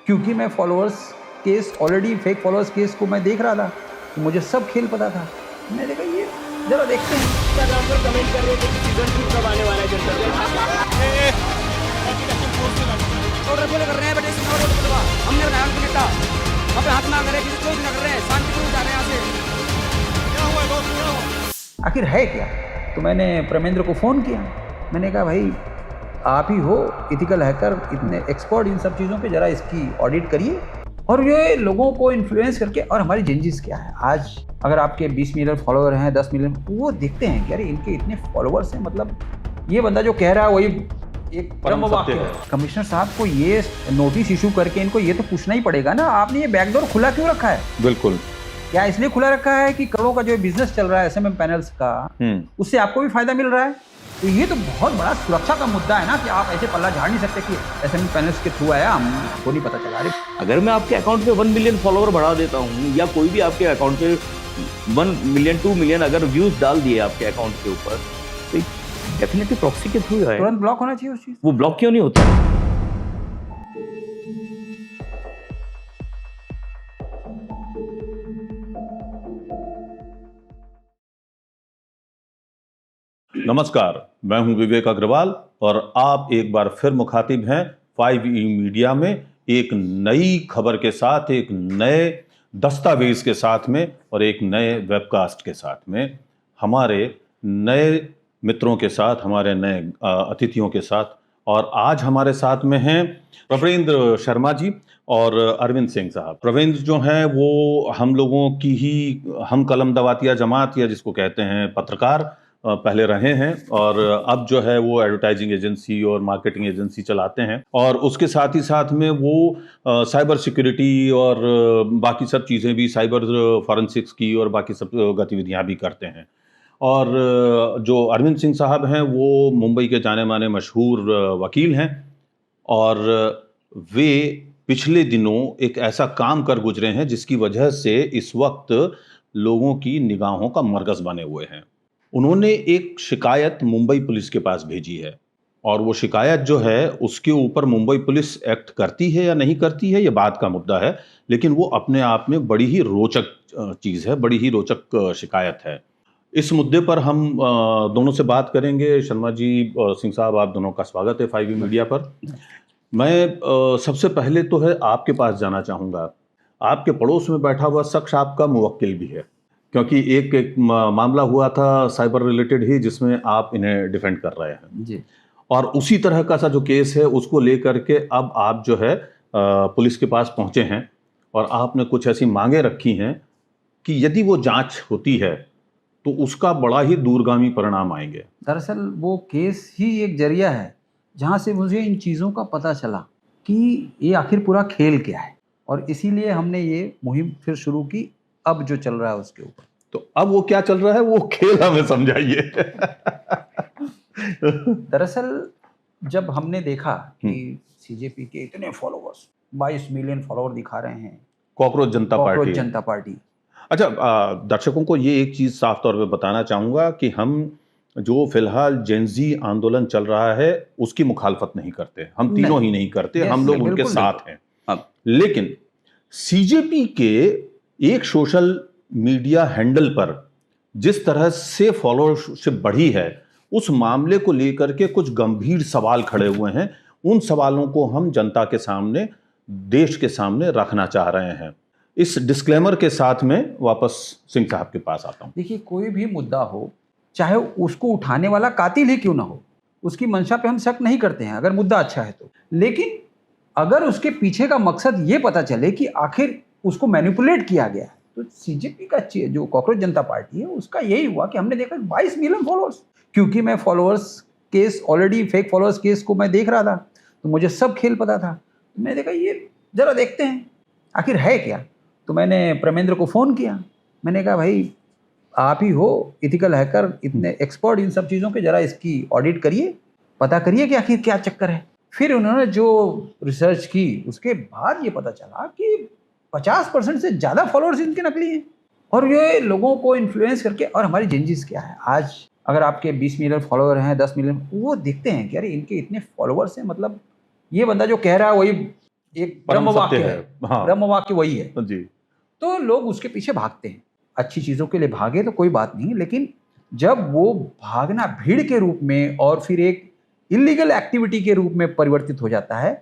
क्योंकि मैं followers case already fake followers case को मैं देख रहा था, तो मुझे सब खेल पता था। मैंने देखा ये जरा देखते हैं। इंस्टाग्राम पर कमेंट कर रहे थे कि सीजन 2 कब आने वाला है जनता कर रहे हैं बट हमने बनाया उनके नेता अपने हाथ ना करे किसी चोट ना कर रहे हैं शांतिपूर्ण जा रहे हैं यहाँ से। क्या हुआ दोस्त, क्या हुआ? आखिर है क्या? तो मैंने प्रेमेंद्र को फ़ोन किया। मैंने कहा भाई आप ही हो इथिकल हैकर, इतने एक्सपर्ट इन सब चीज़ों पे, ज़रा इसकी ऑडिट करिए और ये लोगों को इन्फ्लुएंस करके। और हमारी चेंजेस क्या है, आज अगर आपके 20 मिलियन फॉलोअर हैं, 10 मिलियन, वो देखते हैं कि अरे इनके इतने फॉलोअर्स हैं, मतलब ये बंदा जो कह रहा है वही एक परम वाक्य है। कमिश्नर साहब को ये नोटिस इशू करके इनको ये तो पूछना ही पड़ेगा ना, आपने ये बैकडोर खुला क्यों रखा है? बिल्कुल। क्या इसलिए खुला रखा है कि करोड़ों का जो बिजनेस चल रहा है एसएमएम पैनल्स का, उससे आपको भी फायदा मिल रहा है? तो ये तो बहुत बड़ा सुरक्षा का मुद्दा है ना कि आप ऐसे पल्ला झाड़ नहीं सकते कि एसएमएम पैनल्स के थ्रू आया, हमको नहीं पता चला। अरे अगर मैं आपके अकाउंट पे 1 मिलियन फॉलोअर बढ़ा देता हूँ या कोई भी आपके अकाउंट पे 1 मिलियन 2 मिलियन अगर व्यूज डाल दिए आपके अकाउंट के ऊपर, तो डेफिनेटली प्रॉक्सी के थ्रू है, तुरंत ब्लॉक होना चाहिए उस चीज। वो ब्लॉक क्यों नहीं होता? नमस्कार, मैं हूं विवेक अग्रवाल और आप एक बार फिर मुखातिब हैं 5E मीडिया में एक नई खबर के साथ, एक नए दस्तावेज के साथ में और एक नए वेबकास्ट के साथ में, हमारे नए मित्रों के साथ, हमारे नए अतिथियों के साथ। और आज हमारे साथ में हैं प्रवींद्र शर्मा जी और अरविंद सिंह साहब। प्रवींद्र जो हैं वो हम लोगों की ही हम कलम दवातिया जमात या जिसको कहते हैं पत्रकार पहले रहे हैं और अब जो है वो एडवर्टाइजिंग एजेंसी और मार्केटिंग एजेंसी चलाते हैं और उसके साथ ही साथ में वो साइबर सिक्योरिटी और बाकी सब चीज़ें भी, साइबर फॉरेंसिक्स की और बाकी सब गतिविधियां भी करते हैं। और जो अरविंद सिंह साहब हैं वो मुंबई के जाने माने मशहूर वकील हैं और वे पिछले दिनों एक ऐसा काम कर गुजरे हैं जिसकी वजह से इस वक्त लोगों की निगाहों का मरकज़ बने हुए हैं। उन्होंने एक शिकायत मुंबई पुलिस के पास भेजी है और वो शिकायत जो है उसके ऊपर मुंबई पुलिस एक्ट करती है या नहीं करती है ये बात का मुद्दा है, लेकिन वो अपने आप में बड़ी ही रोचक चीज़ है, बड़ी ही रोचक शिकायत है। इस मुद्दे पर हम दोनों से बात करेंगे। शर्मा जी और सिंह साहब, आप दोनों का स्वागत है 5E मीडिया पर। मैं सबसे पहले तो है आपके पास जाना चाहूँगा। आपके पड़ोस में बैठा हुआ शख्स आपका मुवक्किल भी है, क्योंकि एक मामला हुआ था साइबर रिलेटेड ही जिसमें आप इन्हें डिफेंड कर रहे हैं जी। और उसी तरह का सा जो केस है उसको लेकर के अब आप जो है पुलिस के पास पहुंचे हैं और आपने कुछ ऐसी मांगे रखी हैं कि यदि वो जांच होती है तो उसका बड़ा ही दूरगामी परिणाम आएंगे। दरअसल वो केस ही एक जरिया है जहाँ से मुझे इन चीज़ों का पता चला कि ये आखिर पूरा खेल क्या है, और इसीलिए हमने ये मुहिम फिर शुरू की अब जो चल रहा है उसके ऊपर। तो अब वो क्या चल रहा है, वो खेल हमें समझाइए। दरअसल जब हमने देखा कि सीजेपी के इतने फॉलोअर्स 22 मिलियन फॉलोअर दिखा रहे हैं, कॉकरोच जनता पार्टी। अच्छा, दर्शकों को ये एक चीज साफ तौर पे बताना चाहूंगा कि हम जो फिलहाल जेनजी आंदोलन चल रहा है उसकी मुखालफत नहीं करते, हम तीनों ही नहीं करते, हम लोग उनके साथ हैं। लेकिन सीजेपी के एक सोशल मीडिया हैंडल पर जिस तरह से फॉलोअरशिप बढ़ी है उस मामले को लेकर के कुछ गंभीर सवाल खड़े हुए हैं। उन सवालों को हम जनता के सामने, देश के सामने रखना चाह रहे हैं। इस डिस्क्लेमर के साथ में वापस सिंह साहब के पास आता हूं। देखिए, कोई भी मुद्दा हो, चाहे उसको उठाने वाला कातिल ही क्यों ना हो, उसकी मंशा पे हम शक नहीं करते हैं अगर मुद्दा अच्छा है तो। लेकिन अगर उसके पीछे का मकसद ये पता चले कि आखिर उसको मैनिपुलेट किया गया है, तो सीजेपी का जो कॉकरोच जनता पार्टी है उसका यही हुआ कि हमने देखा 22 मिलियन फॉलोअर्स। क्योंकि मैं followers case already fake followers case को मैं देख रहा था, तो मुझे सब खेल पता था। मैंने देखा ये जरा देखते हैं आखिर है क्या। तो मैंने प्रेमेंद्र को फ़ोन किया। मैंने कहा भाई आप ही हो इथिकल हैकर, इतने एक्सपर्ट इन सब चीज़ों के, ज़रा इसकी ऑडिट करिए, पता करिए कि आखिर क्या चक्कर है। फिर उन्होंने जो रिसर्च की उसके बाद ये पता चला कि 50% से ज़्यादा फॉलोअर्स इनके नकली हैं और ये लोगों को इन्फ्लुएंस करके। और हमारी चेंजेस क्या है, आज अगर आपके 20 मिलियन फॉलोअर हैं, 10 मिलियन, वो देखते हैं कि अरे इनके इतने फॉलोअर्स हैं, मतलब ये बंदा जो कह रहा है वही एक परम ब्रह्म सत्य वाक्य है। है, हाँ ब्रह्म वाक्य वही है। जी। तो लोग उसके पीछे भागते हैं, अच्छी चीजों के लिए भागे तो कोई बात नहीं, लेकिन जब वो भागना भीड़ के रूप में और फिर एक इलीगल एक्टिविटी के रूप में परिवर्तित हो जाता है,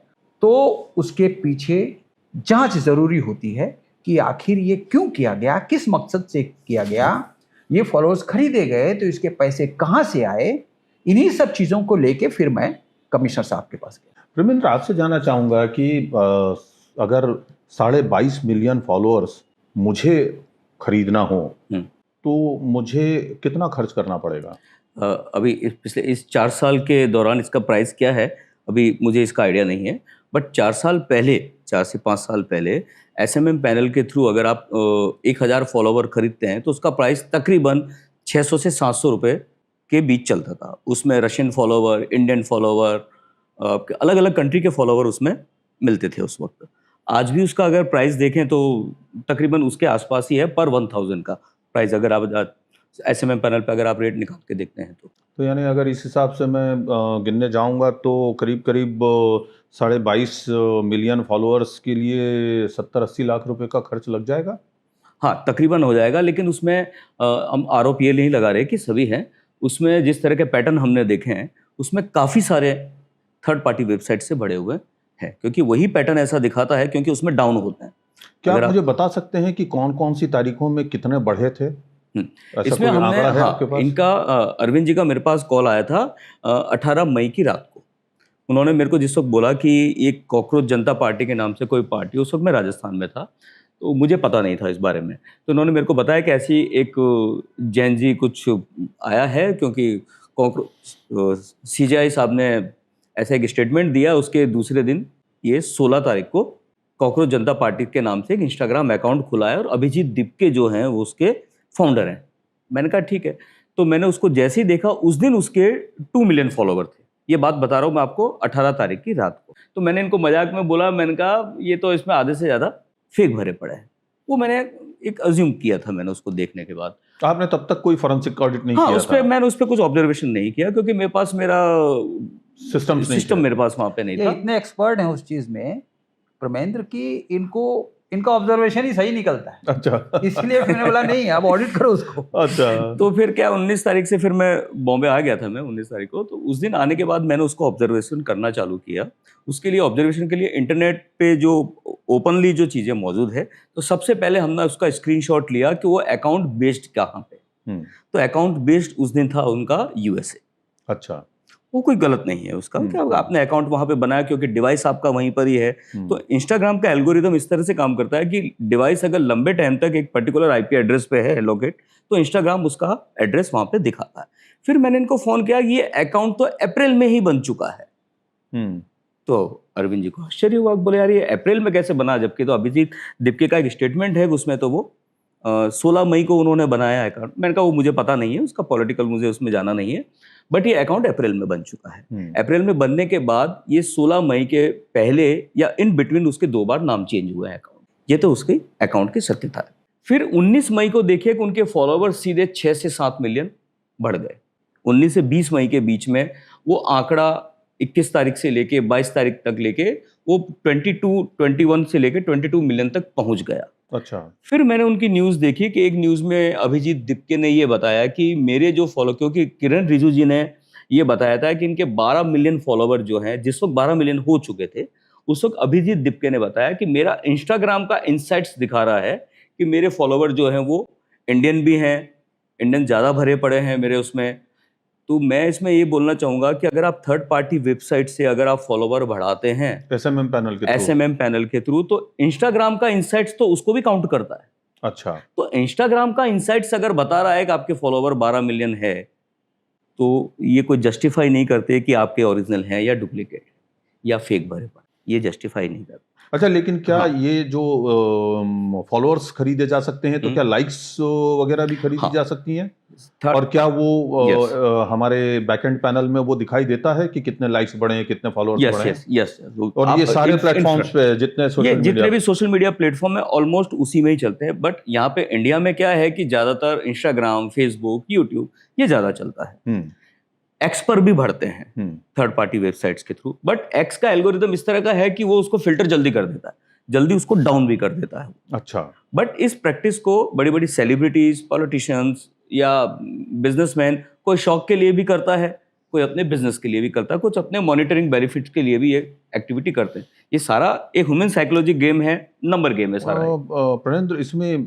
तो उसके पीछे जांच जरूरी होती है कि आखिर ये क्यों किया गया, किस मकसद से किया गया, ये फॉलोअर्स खरीदे गए तो इसके पैसे कहाँ से आए। इन्हीं सब चीजों को लेके फिर मैं कमिश्नर साहब के पास गया। रविंद्र, आपसे जानना चाहूंगा कि अगर 22.5 मिलियन फॉलोअर्स मुझे खरीदना हो तो मुझे कितना खर्च करना पड़ेगा? अभी पिछले इस 4 साल के दौरान इसका प्राइस क्या है अभी मुझे इसका आइडिया नहीं है, बट 4 साल पहले, 4 से 5 साल पहले एसएमएम पैनल के थ्रू अगर आप 1000 फॉलोवर खरीदते हैं तो उसका प्राइस तकरीबन 600 से 700 रुपये के बीच चलता था। उसमें रशियन फॉलोवर, इंडियन फॉलोवर, अलग अलग कंट्री के फॉलोवर उसमें मिलते थे उस वक्त। आज भी उसका अगर प्राइस देखें तो तकरीबन उसके आसपास ही है, पर 1000 का प्राइस अगर आप एसएमएम पैनल पे अगर आप रेट निकाल के देखते हैं तो यानी अगर इस हिसाब से मैं गिनने जाऊंगा तो करीब करीब 22.5 मिलियन फॉलोअर्स के लिए 70-80 लाख रुपए का खर्च लग जाएगा। हाँ, तकरीबन हो जाएगा, लेकिन उसमें हम आरोप ये नहीं लगा रहे कि सभी हैं। उसमें जिस तरह के पैटर्न हमने देखे हैं उसमें काफ़ी सारे थर्ड पार्टी वेबसाइट से बढ़े हुए हैं, क्योंकि वही पैटर्न ऐसा दिखाता है, क्योंकि उसमें डाउन होते हैं। क्या आप मुझे बता सकते हैं कि कौन कौन सी तारीखों में कितने बढ़े थे? इसमें हमने इनका अरविंद जी का मेरे पास कॉल आया था 18 मई की रात को। उन्होंने मेरे को जिस वक्त बोला कि एक कॉकरोच जनता पार्टी के नाम से कोई पार्टी, उस वक्त मैं राजस्थान में था तो मुझे पता नहीं था इस बारे में, तो उन्होंने मेरे को बताया कि ऐसी एक जैन जी कुछ आया है, क्योंकि कॉकरोच सीजीआई साहब ने ऐसा एक स्टेटमेंट दिया। उसके दूसरे दिन ये 16 तारीख को कॉकरोच जनता पार्टी के नाम से एक इंस्टाग्राम अकाउंट खुला है और अभिजीत दिपके जो हैं वो उसके फाउंडर हैं। मैंने कहा ठीक है, तो मैंने उसको जैसे ही देखा उस दिन उसके 2 मिलियन फॉलोवर थे। ये बात बता रहा हूँ मैं आपको 18 तारीख की रात को। तो मैंने इनको मजाक में बोला, मैंने कहा ये तो इसमें आधे से ज़्यादा फेक भरे पड़े हैं। वो मैंने एक अज्यूम किया था मैंने उसको देखने के बाद। आपने तब तक कोई फॉरेंसिक ऑडिट नहीं किया था? मैंने उस पर कुछ ऑब्जर्वेशन नहीं किया, क्योंकि मेरे पास मेरा सिस्टम मेरे पास वहाँ पे नहीं था। इतने एक्सपर्ट हैं उस चीज़ में प्रमेंद्र की इनका ऑब्जर्वेशन ही सही निकलता है। अच्छा, इसलिए मैंने बोला नहीं, अब ऑडिट करो उसको। अच्छा, तो फिर क्या 19 तारीख से फिर मैं बॉम्बे आ गया था मैं 19 तारीख को। तो उस दिन आने के बाद मैंने उसको ऑब्जर्वेशन करना चालू किया। उसके लिए ऑब्जर्वेशन के लिए इंटरनेट पे जो ओपनली जो चीज़ें मौजूद है, तो सबसे पहले हमने उसका स्क्रीनशॉट लिया कि वो अकाउंट बेस्ड कहाँ पे। तो अकाउंट बेस्ड उस दिन था उनका यूएसए। अच्छा, वो कोई गलत नहीं है उसका, क्या आपने अकाउंट वहां पे बनाया क्योंकि डिवाइस आपका वहीं पर ही है। तो इंस्टाग्राम का एल्गोरिदम इस तरह से काम करता है कि डिवाइस अगर लंबे टाइम तक एक पर्टिकुलर आईपी एड्रेस पे है लोकेट, तो इंस्टाग्राम उसका एड्रेस वहां पे दिखाता है। फिर मैंने इनको फोन किया, ये अकाउंट तो अप्रैल में ही बन चुका है। तो अरविंद जी को आश्चर्य हुआ, बोले यार ये अप्रैल में कैसे बना, जबकि तो अभिजीत दिपके का एक स्टेटमेंट है उसमें तो वो 16 मई को उन्होंने बनाया अकाउंट। मैंने कहा वो मुझे पता नहीं है, उसका पॉलिटिकल मुझे उसमें जाना नहीं है, बट ये अकाउंट अप्रैल में बन चुका है। अप्रैल में बनने के बाद ये 16 मई के पहले या इन बिटवीन उसके 2 बार नाम चेंज हुआ है अकाउंट। ये तो उसके अकाउंट की सत्यता है। फिर 19 मई को देखिए कि उनके फॉलोवर सीधे 6 से 7 मिलियन बढ़ गए। 19 से 20 मई के बीच में वो आंकड़ा 21 तारीख से लेके 22 तारीख तक लेके वो 21 से लेके 22 मिलियन तक पहुंच गया। अच्छा, फिर मैंने उनकी न्यूज़ देखी कि एक न्यूज़ में अभिजीत दिपके ने ये बताया कि मेरे जो फॉलो, क्योंकि किरण रिजिजू जी ने ये बताया था कि इनके 12 मिलियन फॉलोवर जो हैं, जिस वक्त 12 मिलियन हो चुके थे, उस वक्त अभिजीत दिपके ने बताया कि मेरा इंस्टाग्राम का इनसाइट्स दिखा रहा है कि मेरे फॉलोवर जो हैं वो इंडियन भी हैं, इंडियन ज़्यादा भरे पड़े हैं मेरे उसमें। तो मैं इसमें ये बोलना चाहूँगा कि अगर आप थर्ड पार्टी वेबसाइट से अगर आप फॉलोवर बढ़ाते हैं एसएमएम पैनल के थ्रू, तो इंस्टाग्राम का इनसाइट्स तो उसको भी काउंट करता है। अच्छा, तो इंस्टाग्राम का इनसाइट्स अगर बता रहा है कि आपके फॉलोवर 12 मिलियन है, तो ये कोई जस्टिफाई नहीं करते कि आपके ओरिजिनल हैं या डुप्लीकेट या फेक भरे पड़े, ये जस्टिफाई नहीं करते। अच्छा, लेकिन क्या ये जो फॉलोअर्स खरीदे जा सकते हैं, तो क्या लाइक्स वगैरह भी खरीदी जा सकती हैं? और क्या वो हमारे बैकएंड पैनल में वो दिखाई देता है कि कितने लाइक्स बढ़े हैं, कितने फॉलोअर्स बढ़े हैं? यस। और ये सारे प्लेटफॉर्म्स पे जितने भी सोशल मीडिया प्लेटफॉर्म है ऑलमोस्ट उसी में ही चलते हैं। बट यहाँ पे इंडिया में क्या है कि ज्यादातर इंस्टाग्राम, फेसबुक, यूट्यूब ये ज्यादा चलता है। एक्स पर भी बढ़ते हैं थर्ड पार्टी वेबसाइट्स के थ्रू, बट एक्स का एल्गोरिदम इस तरह का है कि वो उसको फिल्टर जल्दी कर देता है, जल्दी उसको डाउन भी कर देता है। अच्छा। बट इस प्रैक्टिस को बड़ी बड़ी सेलिब्रिटीज, पॉलिटिशियंस या बिजनेसमैन कोई शौक के लिए भी करता है, कोई अपने बिजनेस के लिए भी करता है, कुछ अपने मॉनिटरिंग बेनिफिट्स के लिए भी ये एक्टिविटी करते हैं। ये सारा एक ह्यूमन साइकोलॉजी गेम है, नंबर गेम है सारा। प्रणेंद्र, इसमें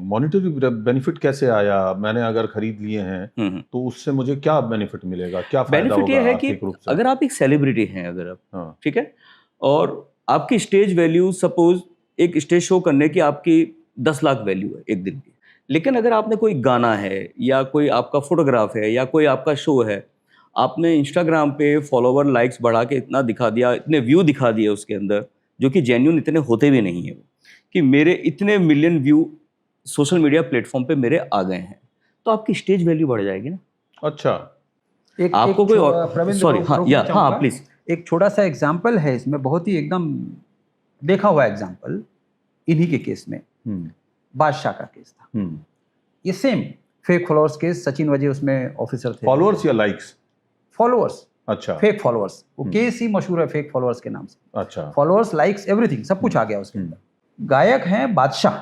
मॉनिटरी बेनिफिट कैसे आया? मैंने अगर खरीद लिए हैं तो उससे मुझे क्या बेनिफिट मिलेगा, क्या फायदा बेनिफिट होगा ये है कि आर्थिक रूप से? अगर आप एक सेलिब्रिटी हैं, अगर आप, हाँ। ठीक है, और आपकी स्टेज वैल्यू, सपोज एक स्टेज शो करने की आपकी 10 लाख वैल्यू है एक दिन की, लेकिन अगर आपने कोई गाना है या कोई आपका फोटोग्राफ है या कोई आपका शो है, आपने इंस्टाग्राम पे फॉलोवर लाइक्स बढ़ा के इतना दिखा दिया, इतने व्यू दिखा दिए उसके अंदर, जो कि जेन्युइन इतने होते भी नहीं है, कि मेरे इतने million view social media platform पे मेरे आ गए हैं, तो आपकी स्टेज वैल्यू बढ़ जाएगी ना। अच्छा। आपको कोई और सॉरी, हाँ या हाँ प्लीज, एक छोटा सा एग्जाम्पल है इसमें, बहुत ही एकदम देखा हुआ एग्जाम्पल, इन्हीं के केस में बादशाह का केस था। ये same fake followers case, Sachin वजह उसमें ऑफिसर थे। फॉलोअर्स या लाइक्स? फॉलोअर्स। अच्छा। फेक फॉलोअर्स, वो केस ही मशहूर है फेक फॉलोअर्स के नाम से। अच्छा। फॉलोअर्स, लाइक्स, एवरीथिंग, सब कुछ आ गया उसके अंदर। गायक हैं बादशाह,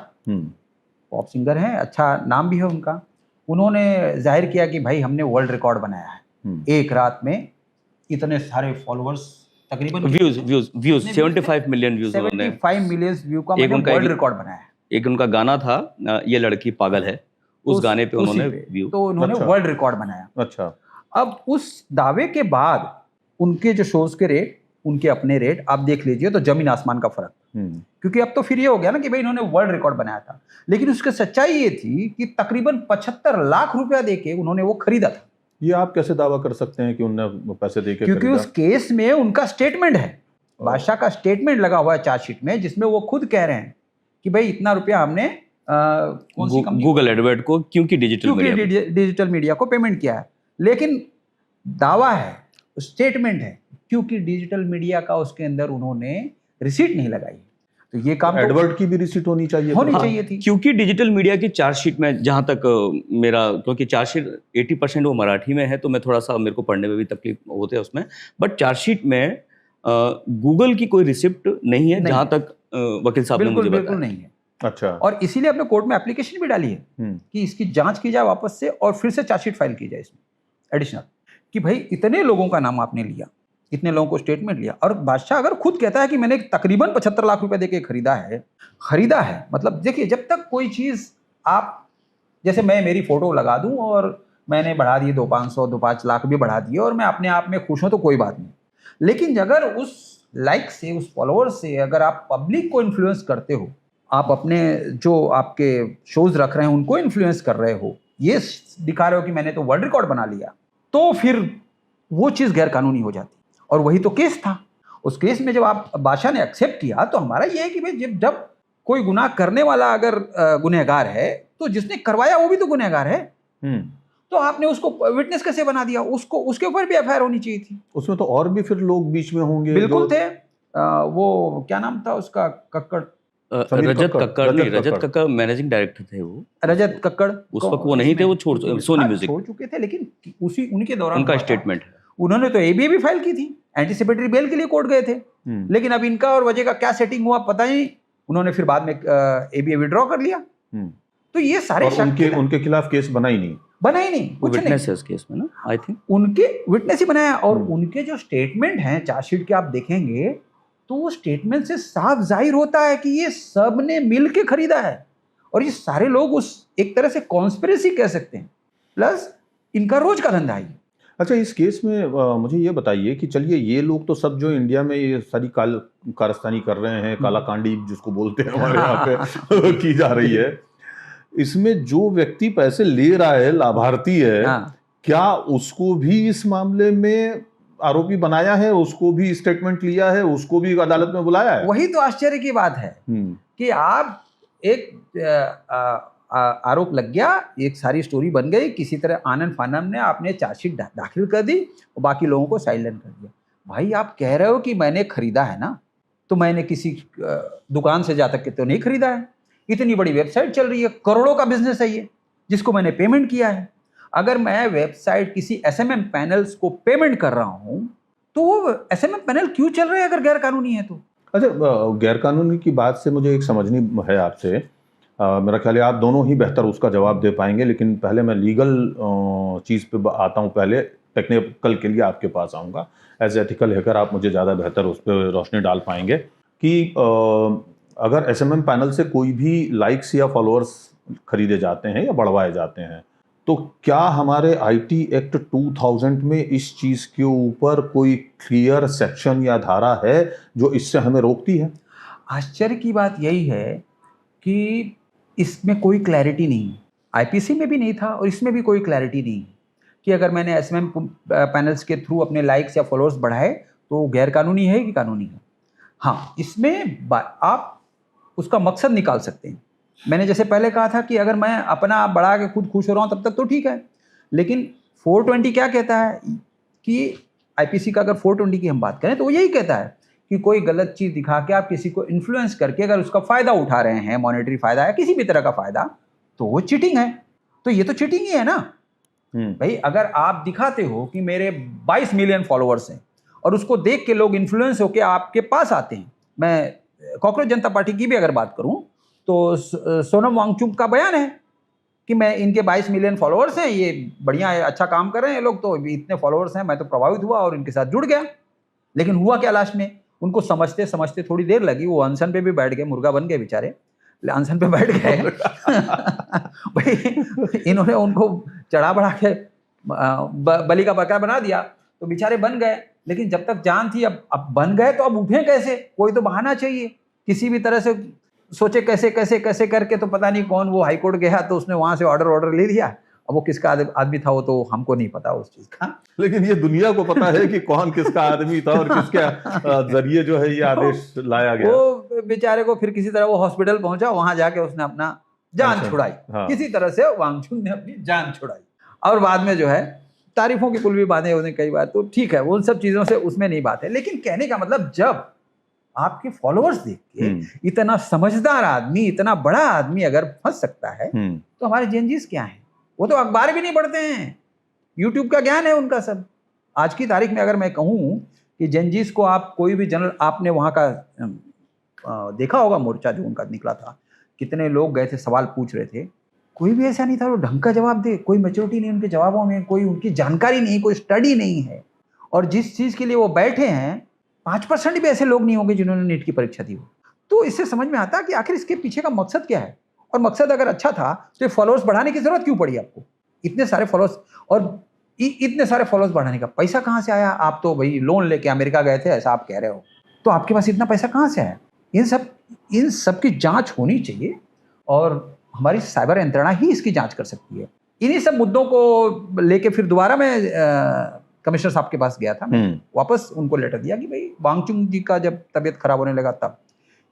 पॉप सिंगर हैं, अच्छा नाम भी है उनका। उन्होंने जाहिर किया कि भाई हमने वर्ल्ड रिकॉर्ड बनाया है, एक रात में इतने सारे फॉलोअर्स, तकरीबन views 75 million views, 75 million view का वर्ल्ड रिकॉर्ड बनाया है। एक उनका गाना था ये लड़की पागल है, उस गाने पे उन्होंने व्यू, तो उन्होंने वर्ल्ड रिकॉर्ड बनाया। अच्छा। अब उस दावे के बाद उनके जो शोज के रेट, उनके अपने रेट आप देख लीजिए तो जमीन आसमान का फर्क। क्योंकि अब तो फिर ये हो गया ना कि भाई इन्होंने वर्ल्ड रिकॉर्ड बनाया था, लेकिन उसकी सच्चाई ये थी कि तकरीबन 75 लाख रुपया देके उन्होंने वो खरीदा था। ये आप कैसे दावा कर सकते हैं कि उन्होंने पैसे देके क्योंकि खरीदा? उस केस में उनका स्टेटमेंट है, बादशाह का स्टेटमेंट लगा हुआ है चार्जशीट में, जिसमें वो खुद कह रहे हैं कि भाई इतना रुपया हमने गूगल एडवर्ड को, क्योंकि डिजिटल मीडिया को पेमेंट किया है। लेकिन दावा है, स्टेटमेंट है, क्योंकि डिजिटल मीडिया का उसके अंदर उन्होंने रिसीट नहीं लगाई। तो ये काम एडवर्ड की भी रिसीट होनी चाहिए थी। क्योंकि डिजिटल मीडिया की चार्जशीट में, जहां तक मेरा, क्योंकि चार्जशीट 80% वो मराठी में है, तो मैं थोड़ा सा, मेरे को पढ़ने में भी तकलीफ होते है उसमें, बट चार्जशीट में गूगल की कोई रिसिप्ट नहीं है, जहां तक वकील साहब ने मुझे बताया। बिल्कुल नहीं है। अच्छा। और इसीलिए अपने कोर्ट में एप्लीकेशन भी डाली है कि इसकी जांच की जाए वापस से, और फिर से चार्जशीट फाइल की जाए इसमें एडिशनल, कि भाई इतने लोगों का नाम आपने लिया, इतने लोगों को स्टेटमेंट लिया, और बादशाह अगर खुद कहता है कि मैंने तकरीबन 75 लाख रुपए देके खरीदा है, मतलब देखिए, जब तक कोई चीज़ आप, जैसे मैं मेरी फोटो लगा दूं और मैंने बढ़ा दिए 2-500, 2-5 लाख भी बढ़ा दिए और मैं अपने आप में खुश हूं तो कोई बात नहीं, लेकिन अगर उस लाइक से, उस फॉलोअर से अगर आप पब्लिक को इन्फ्लुएंस करते हो, आप अपने जो आपके शोज रख रहे हैं उनको इन्फ्लुएंस कर रहे हो, ये दिखा रहे हो कि मैंने तो वर्ल्ड रिकॉर्ड बना लिया, तो फिर वो चीज़ गैर कानूनी हो जाती। और वही तो केस था। उस केस में जब आप बादशाह ने एक्सेप्ट किया, तो हमारा ये है कि भाई जब कोई गुनाह करने वाला अगर गुनहगार है, तो जिसने करवाया वो भी तो गुनहगार है। तो आपने उसको विटनेस कैसे बना दिया? उसको, उसके ऊपर भी एफआईआर होनी चाहिए थी। उसमें तो और भी फिर लोग बीच में होंगे। बिल्कुल थे। वो क्या नाम था उसका, कक्कड़, रजत कक्कड़ मैनेजिंग डायरेक्टर थे वो। रजत कक्कड़ उस वक्त वो नहीं थे, वो सोनी म्यूजिक छोड़ चुके थे, लेकिन उनके दौरान उनका स्टेटमेंट है। उन्होंने तो एबीए भी फाइल की थी, एंटीसिपेटरी बेल के लिए कोर्ट गए थे, लेकिन अब इनका और वजह का क्या सेटिंग हुआ पता नहीं, उन्होंने फिर बाद में एबीए विड्रॉ कर लिया। तो ये सारे उनके खिलाफ केस बना ही नहीं, कुछ विटनेस है उस केस में ना, आई थिंक उनके विटनेस ही बनाया। और उनके जो स्टेटमेंट हैं चार्जशीट के, आप देखेंगे तो वो स्टेटमेंट से साफ जाहिर होता है कि ये सब ने मिल के खरीदा है, और ये सारे लोग उस एक तरह से कॉन्स्पिरेसी कह सकते हैं, प्लस इनका रोज का धंधा है। अच्छा, इस केस में मुझे ये बताइए कि चलिए, ये लोग तो सब जो इंडिया में ये सारी कारस्तानी कर रहे हैं, कालाकांडी जिसको बोलते हैं हमारे यहाँ पे की जा रही है, इसमें जो व्यक्ति पैसे ले रहा है, लाभार्थी है, क्या उसको भी इस मामले में आरोपी बनाया है? उसको भी स्टेटमेंट लिया है? उसको भी अदालत में बुलाया है? वही तो आश्चर्य की बात है कि आप एक आरोप लग गया, एक सारी स्टोरी बन गई, किसी तरह आनंद फानन ने आपने चार्जशीट दाखिल कर दी और बाकी लोगों को साइलेंट कर दिया। भाई आप कह रहे हो कि मैंने खरीदा है ना, तो मैंने किसी दुकान से जाकर के तो नहीं खरीदा है। इतनी बड़ी वेबसाइट चल रही है, करोड़ों का बिजनेस है ये, जिसको मैंने पेमेंट किया है। अगर मैं वेबसाइट किसी एसएमएम पैनल्स को पेमेंट कर रहा हूं तो वो एसएमएम पैनल क्यों चल रहे हैं अगर गैर कानूनी है तो? अच्छा, गैरकानूनी की बात से मुझे एक समझनी है आपसे। मेरा ख्याल है आप दोनों ही बेहतर उसका जवाब दे पाएंगे, लेकिन पहले मैं लीगल चीज़ पे आता हूँ, पहले टेक्निकल के लिए आपके पास आऊँगा। एज एथिकल हैकर आप मुझे ज़्यादा बेहतर उस पर रोशनी डाल पाएंगे कि अगर एसएमएम पैनल से कोई भी लाइक्स या फॉलोअर्स खरीदे जाते हैं या बढ़वाए जाते हैं, तो क्या हमारे आईटी एक्ट 2000 में इस चीज़ के ऊपर कोई क्लियर सेक्शन या धारा है जो इससे हमें रोकती है? आश्चर्य की बात यही है कि इसमें कोई क्लैरिटी नहीं है। आईपीसी में भी नहीं था और इसमें भी कोई क्लैरिटी नहीं है कि अगर मैंने एसएमएम पैनल्स के थ्रू अपने लाइक्स या फॉलोअर्स बढ़ाए तो गैर कानूनी है कि कानूनी है। हाँ, इसमें आप उसका मकसद निकाल सकते हैं। मैंने जैसे पहले कहा था कि अगर मैं अपना बढ़ा के खुद खुश हो रहा हूँ तब तक तो ठीक है, लेकिन 420 क्या कहता है कि आईपीसी का अगर 420 की हम बात करें तो वो यही कहता है कि कोई गलत चीज़ दिखा के आप किसी को इन्फ्लुएंस करके अगर उसका फ़ायदा उठा रहे हैं, मॉनेटरी फ़ायदा है, किसी भी तरह का फ़ायदा, तो वो चीटिंग है। तो ये तो चीटिंग ही है ना भाई। अगर आप दिखाते हो कि मेरे 22 मिलियन फॉलोअर्स हैं और उसको देख के लोग इन्फ्लुएंस होकर आपके पास आते हैं। मैं कॉकरोच जनता पार्टी की भी अगर बात करूं तो सोनम वांगचुक का बयान है कि मैं इनके 22 मिलियन फॉलोअर्स हैं, ये बढ़िया है, अच्छा काम कर रहे हैं लोग, तो इतने फॉलोअर्स हैं, मैं तो प्रभावित हुआ और इनके साथ जुड़ गया। लेकिन हुआ क्या लास्ट में? उनको समझते समझते थोड़ी देर लगी, वो अनशन पे भी बैठ गए, मुर्गा बन गए बेचारे, अनशन पे बैठ गए भाई इन्होंने उनको चढ़ा बढ़ा के बलि का बकरा बना दिया तो बेचारे बन गए। लेकिन जब तक जान थी, अब बन गए तो अब उठे कैसे? कोई तो बहाना चाहिए, किसी भी तरह से सोचे कैसे कैसे कैसे करके, तो पता नहीं कौन वो हाईकोर्ट गया तो उसने वहां से ऑर्डर ले लिया। अब वो किसका आदमी था वो तो हमको नहीं पता उस चीज का, लेकिन ये दुनिया को पता है कि कौन किसका आदमी था और किसके जरिए जो है ये आदेश लाया गया। वो बेचारे को फिर किसी तरह वो हॉस्पिटल पहुंचा, वहां जाके उसने अपना जान छुड़ाई। हाँ। किसी तरह से वांगचुक ने अपनी जान छुड़ाई और बाद में जो है तारीफों की पुल भी बांधे उन्हें कई बार, तो ठीक है, वो उन सब चीजों से उसमें नहीं बात है। लेकिन कहने का मतलब, जब आपके फॉलोअर्स देख के इतना समझदार आदमी, इतना बड़ा आदमी अगर फंस सकता है, तो हमारे जेनजीज क्या हैं? वो तो अखबार भी नहीं पढ़ते हैं, यूट्यूब का ज्ञान है उनका सब। आज की तारीख में अगर मैं कहूँ कि जेनजीज को आप कोई भी जनरल, आपने वहाँ का देखा होगा मोर्चा जो उनका निकला था, कितने लोग गए थे, सवाल पूछ रहे थे, कोई भी ऐसा नहीं था वो ढंग का जवाब दे। कोई मैच्योरिटी नहीं उनके जवाबों में, कोई उनकी जानकारी नहीं, कोई स्टडी नहीं है। और जिस चीज़ के लिए वो बैठे हैं, 5% भी ऐसे लोग नहीं होंगे जिन्होंने नीट की परीक्षा दी हो। तो इससे समझ में आता है कि आखिर इसके पीछे का मकसद क्या है। और मकसद अगर अच्छा था तो फॉलोअर्स बढ़ाने की जरूरत क्यों पड़ी आपको? इतने सारे फॉलोअर्स, और इतने सारे फॉलोअर्स बढ़ाने का पैसा कहाँ से आया? आप तो भाई लोन लेके अमेरिका गए थे, ऐसा आप कह रहे हो, तो आपके पास इतना पैसा कहाँ से आया? इन सब की जांच होनी चाहिए और हमारी साइबर यंत्रणा ही इसकी जांच कर सकती है। इन्हीं सब मुद्दों को लेके फिर दोबारा मैं कमिश्नर साहब के पास गया था, वापस उनको लेटर दिया कि भाई वांगचुक जी का जब तबीयत खराब होने लगा तब,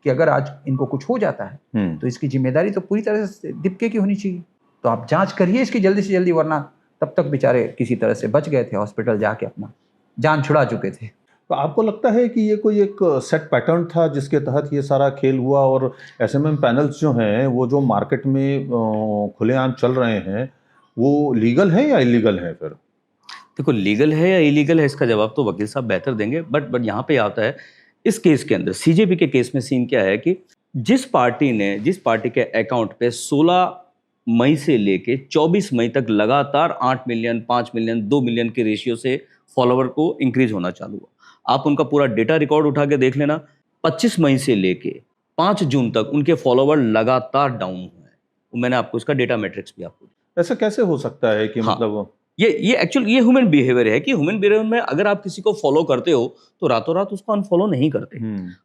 कि अगर आज इनको कुछ हो जाता है तो इसकी जिम्मेदारी तो पूरी तरह से दीपके की होनी चाहिए, तो आप जांच करिए इसकी जल्दी से जल्दी, वरना तब तक बेचारे किसी तरह से बच गए थे, हॉस्पिटल जाके अपना जान छुड़ा चुके थे। तो आपको लगता है कि ये कोई एक सेट पैटर्न था जिसके तहत ये सारा खेल हुआ, और एसएमएम पैनल्स जो हैं वो जो मार्केट में खुलेआम चल रहे हैं वो लीगल है या इलीगल है? फिर देखो, लीगल है या इलीगल है इसका जवाब तो वकील साहब बेहतर देंगे, बट यहाँ पे आता है इस केस के अंदर, सीजेपी के केस में सीन क्या है कि जिस पार्टी के अकाउंट पे 16 मई से लेके 24 मई तक लगातार 8 मिलियन, 5 मिलियन, 2 मिलियन के रेशियो से फॉलोवर को इंक्रीज होना चालू हुआ। आप उनका पूरा डेटा रिकॉर्ड उठा के देख लेना, 25 मई से लेके 5 जून तक उनके फॉलोवर लगातार डाउन हुए हैं। मैंने आपको इसका डेटा मैट्रिक्स भी आपको, ऐसा कैसे हो सकता है कि मतलब ये एक्चुअल ये ह्यूमन बिहेवियर है कि ह्यूमन बिहेवियर में अगर आप किसी को फॉलो करते हो तो रातों रात उसको अनफॉलो नहीं करते।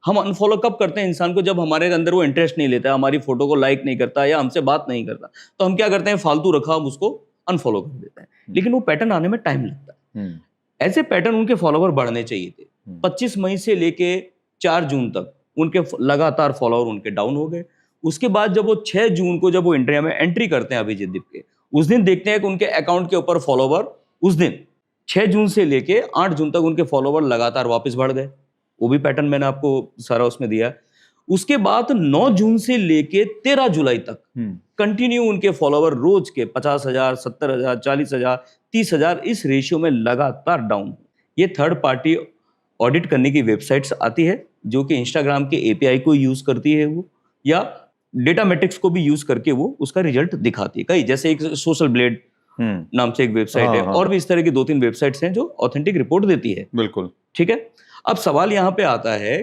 हम अनफॉलो कब करते हैं इंसान को? जब हमारे अंदर वो इंटरेस्ट नहीं लेता, हमारी फोटो को लाइक नहीं करता या हमसे बात नहीं करता, तो हम क्या करते हैं, फालतू रखा, हम उसको अनफॉलो कर देते हैं। लेकिन वो पैटर्न आने में टाइम लगता है। ऐसे पैटर्न उनके फॉलोवर बढ़ने चाहिए थे। 25 मई से लेके 4 जून तक उनके लगातार फॉलोवर उनके डाउन हो गए। उसके बाद जब वो 6 जून को जब वो इंडिया में एंट्री करते हैं अभिजीत दीप के, उस दिन देखते हैं कि उनके अकाउंट के ऊपर फॉलोवर उस दिन 6 जून से लेके 8 जून तक उनके फॉलोवर लगातार वापस बढ़ गए। वो भी पैटर्न मैंने आपको सारा उसमें दिया है। उसके बाद 9 जून से लेके 13 जुलाई तक कंटिन्यू उनके फॉलोवर रोज के 50,000, 70,000, 40,000, 30,000 इस रेशियो में लगातार डाउन। ये थर्ड पार्टी ऑडिट करने की वेबसाइट्स आती है जो कि इंस्टाग्राम के एपीआई को यूज करती है वो, या डेटा मैट्रिक्स को भी यूज करके वो उसका रिजल्ट दिखाती है। कई जैसे एक सोशल ब्लेड नाम से एक वेबसाइट है, और भी इस तरह की 2-3 वेबसाइट्स हैं जो ऑथेंटिक रिपोर्ट देती है। बिल्कुल ठीक है। अब सवाल यहाँ पे आता है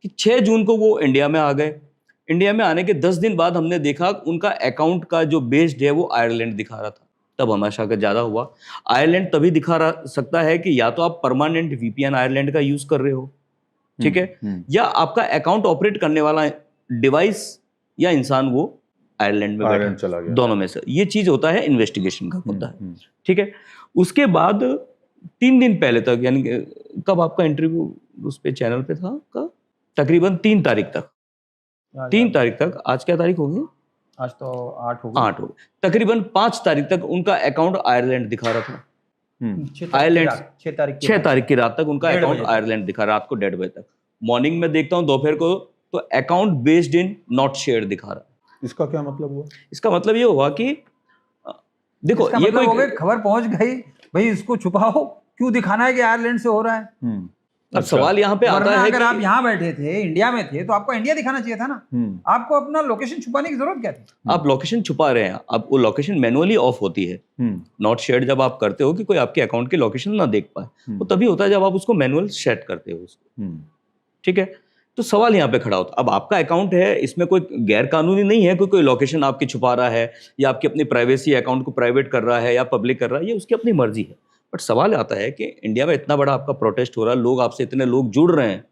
कि 6 जून को वो इंडिया में आ गए। इंडिया में आने के 10 दिन बाद हमने देखा उनका अकाउंट का जो बेस्ड है वो आयरलैंड दिखा रहा था। तब हमारा का ज्यादा हुआ। आयरलैंड तभी दिखा सकता है कि या तो आप परमानेंट वीपीएन आयरलैंड का यूज कर रहे हो, ठीक है, या आपका अकाउंट ऑपरेट करने वाला डिवाइस या इंसान वो आयरलैंड में बैठा चला गया। दोनों में से ये चीज होता है, इन्वेस्टिगेशन का मुद्दा है। ठीक है। उसके बाद 3 दिन पहले तक, यानी कब आपका इंटरव्यू उस पे चैनल पे था, कब तकरीबन 3 तारीख तक, 3 तारीख तक, आज क्या तारीख होगी, आज तो 8 हो गई। 8 हो, तकरीबन 5 तारीख तक उनका अकाउंट आयरलैंड दिखा रहा था। आयरलैंड 6 तारीख की रात तक उनका अकाउंट आयरलैंड दिखा, रात को 1:30 बजे तक। मॉर्निंग में देखता हूँ दोपहर को तो account based in not share दिखा रहा है। इसका क्या मतलब हुआ? इसका मतलब ये हुआ कि देखो इसका ये मतलब हो कोई गई, खबर पहुंच गई, भाई इसको छुपाओ, क्यों दिखाना है कि आयरलैंड से हो रहा है। अब सवाल यहाँ पे आता वरना है अगर कि आप यहाँ बैठे थे, इंडिया में थे, तो आपको इंडिया दिखाना चाहिए था ना। आपको अपना लोकेशन छुपाने की जरूरत क्या थी? आप लोकेशन छुपा रहे हैं, अब वो लोकेशन मैनुअली ऑफ होती है। नॉट शेयर जब आप करते हो कि कोई आपके अकाउंट की लोकेशन ना देख पाए, वो तभी होता है जब आप उसको मैनुअल सेट करते हो उसको। ठीक है। तो सवाल यहाँ पे खड़ा होता है, अब आपका अकाउंट है, इसमें कोई गैर कानूनी नहीं है, कोई लोकेशन आपकी छुपा रहा है या आपकी अपनी प्राइवेसी अकाउंट को प्राइवेट कर रहा है या पब्लिक कर रहा है, ये उसकी अपनी मर्जी है। बट सवाल आता है कि इंडिया में इतना बड़ा आपका प्रोटेस्ट हो रहा है, लोग आपसे, इतने लोग जुड़ रहे हैं,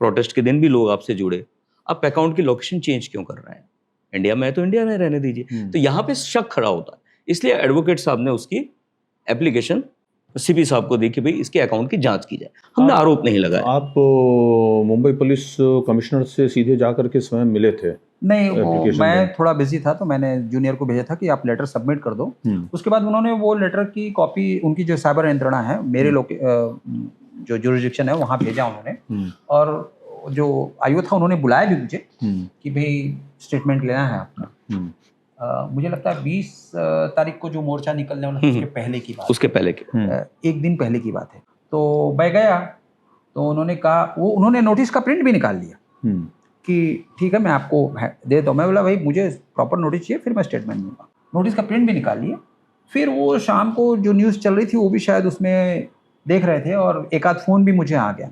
प्रोटेस्ट के दिन भी लोग आपसे जुड़े, आप अकाउंट की लोकेशन चेंज क्यों कर रहे हैं? इंडिया में है तो इंडिया में रहने दीजिए। तो यहाँ पे शक खड़ा होता है, इसलिए एडवोकेट साहब ने उसकी एप्लीकेशन सीपी साहब को दी कि भाई इसके अकाउंट की जांच की जाए। हमने आरोप नहीं लगाया। आप मुंबई पुलिस कमिश्नर से सीधे जाकर के स्वयं मिले थे? नहीं, मैं थोड़ा बिजी था तो मैंने जूनियर को भेजा था कि आप लेटर सबमिट कर दो। उसके बाद उन्होंने वो लेटर की कॉपी, उनकी जो साइबर यंत्रणा है, मेरे जो जुरिडिक्शन है वहाँ भेजा उन्होंने। और जो आईओ था उन्होंने बुलाया भी मुझे कि भाई स्टेटमेंट लेना है आपका। मुझे लगता है 20 तारीख को जो मोर्चा निकलने वाला उसके पहले की बात, उसके पहले की, एक दिन पहले की बात है। तो मैं गया तो उन्होंने कहा, उन्होंने नोटिस का प्रिंट भी निकाल लिया कि ठीक है मैं आपको दे दो। मैं बोला भाई मुझे प्रॉपर नोटिस चाहिए, फिर मैं स्टेटमेंट दूंगा। नोटिस का प्रिंट भी निकाल लिए। फिर वो शाम को जो न्यूज़ चल रही थी वो भी शायद उसमें देख रहे थे, और एक आध फ़ोन भी मुझे आ गया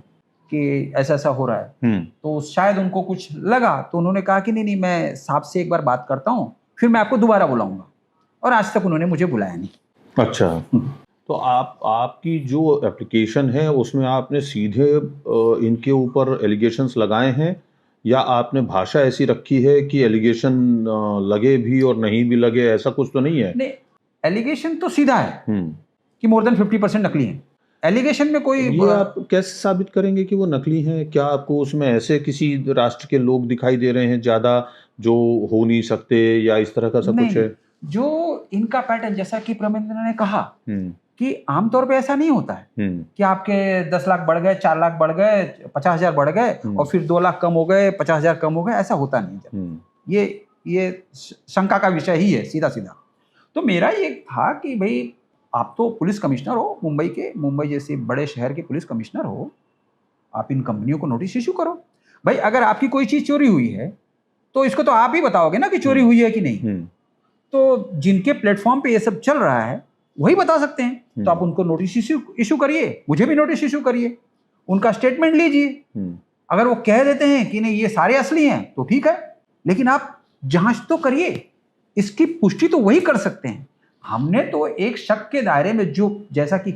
कि ऐसा ऐसा हो रहा है। तो शायद उनको कुछ लगा, तो उन्होंने कहा कि नहीं मैं साहब से एक बार बात करता हूँ, फिर मैं आपको दोबारा बुलाऊंगा। और आज तक उन्होंने मुझे बुलाया नहीं। अच्छा। तो आपकी जो एप्लीकेशन है उसमें आपने सीधे इनके ऊपर एलिगेशंस लगाए हैं, या आपने भाषा ऐसी रखी है कि एलिगेशन लगे भी और नहीं भी लगे, ऐसा कुछ तो नहीं है? नहीं, एलिगेशन तो सीधा है कि मोर देन 50% नकली है। एलिगेशन में कोई ये आप कैसे साबित करेंगे कि वो नकली हैं? क्या आपको उसमें ऐसे किसी राष्ट्र के लोग दिखाई दे रहे हैं ज्यादा जो हो नहीं सकते, या इस तरह का सब कुछ है? जो इनका पैटर्न, जैसा कि प्रमेंद्र ने कहा कि आमतौर पे ऐसा नहीं होता है कि आपके 10 लाख बढ़ गए, 4 लाख बढ़ गए, 50,000 बढ़ गए और फिर 2 लाख कम हो गए, 50,000 कम हो गए, ऐसा होता नहीं है। ये शंका का विषय ही है सीधा सीधा। तो मेरा ये था कि भाई आप तो पुलिस कमिश्नर हो मुंबई के, मुंबई जैसे बड़े शहर के पुलिस कमिश्नर हो, आप इन कंपनियों को नोटिस इशू करो। भाई अगर आपकी कोई चीज़ चोरी हुई है तो इसको तो आप ही बताओगे ना कि चोरी हुई है कि नहीं। तो जिनके प्लेटफॉर्म पे ये सब चल रहा है वही बता सकते हैं। तो आप उनको नोटिस इशू करिए, मुझे भी नोटिस इशू करिए, उनका स्टेटमेंट लीजिए। अगर वो कह देते हैं कि नहीं ये सारे असली हैं तो ठीक है, लेकिन आप जांच तो करिए, इसकी पुष्टि तो वही कर सकते हैं। हमने तो एक शक के दायरे में, जो जैसा कि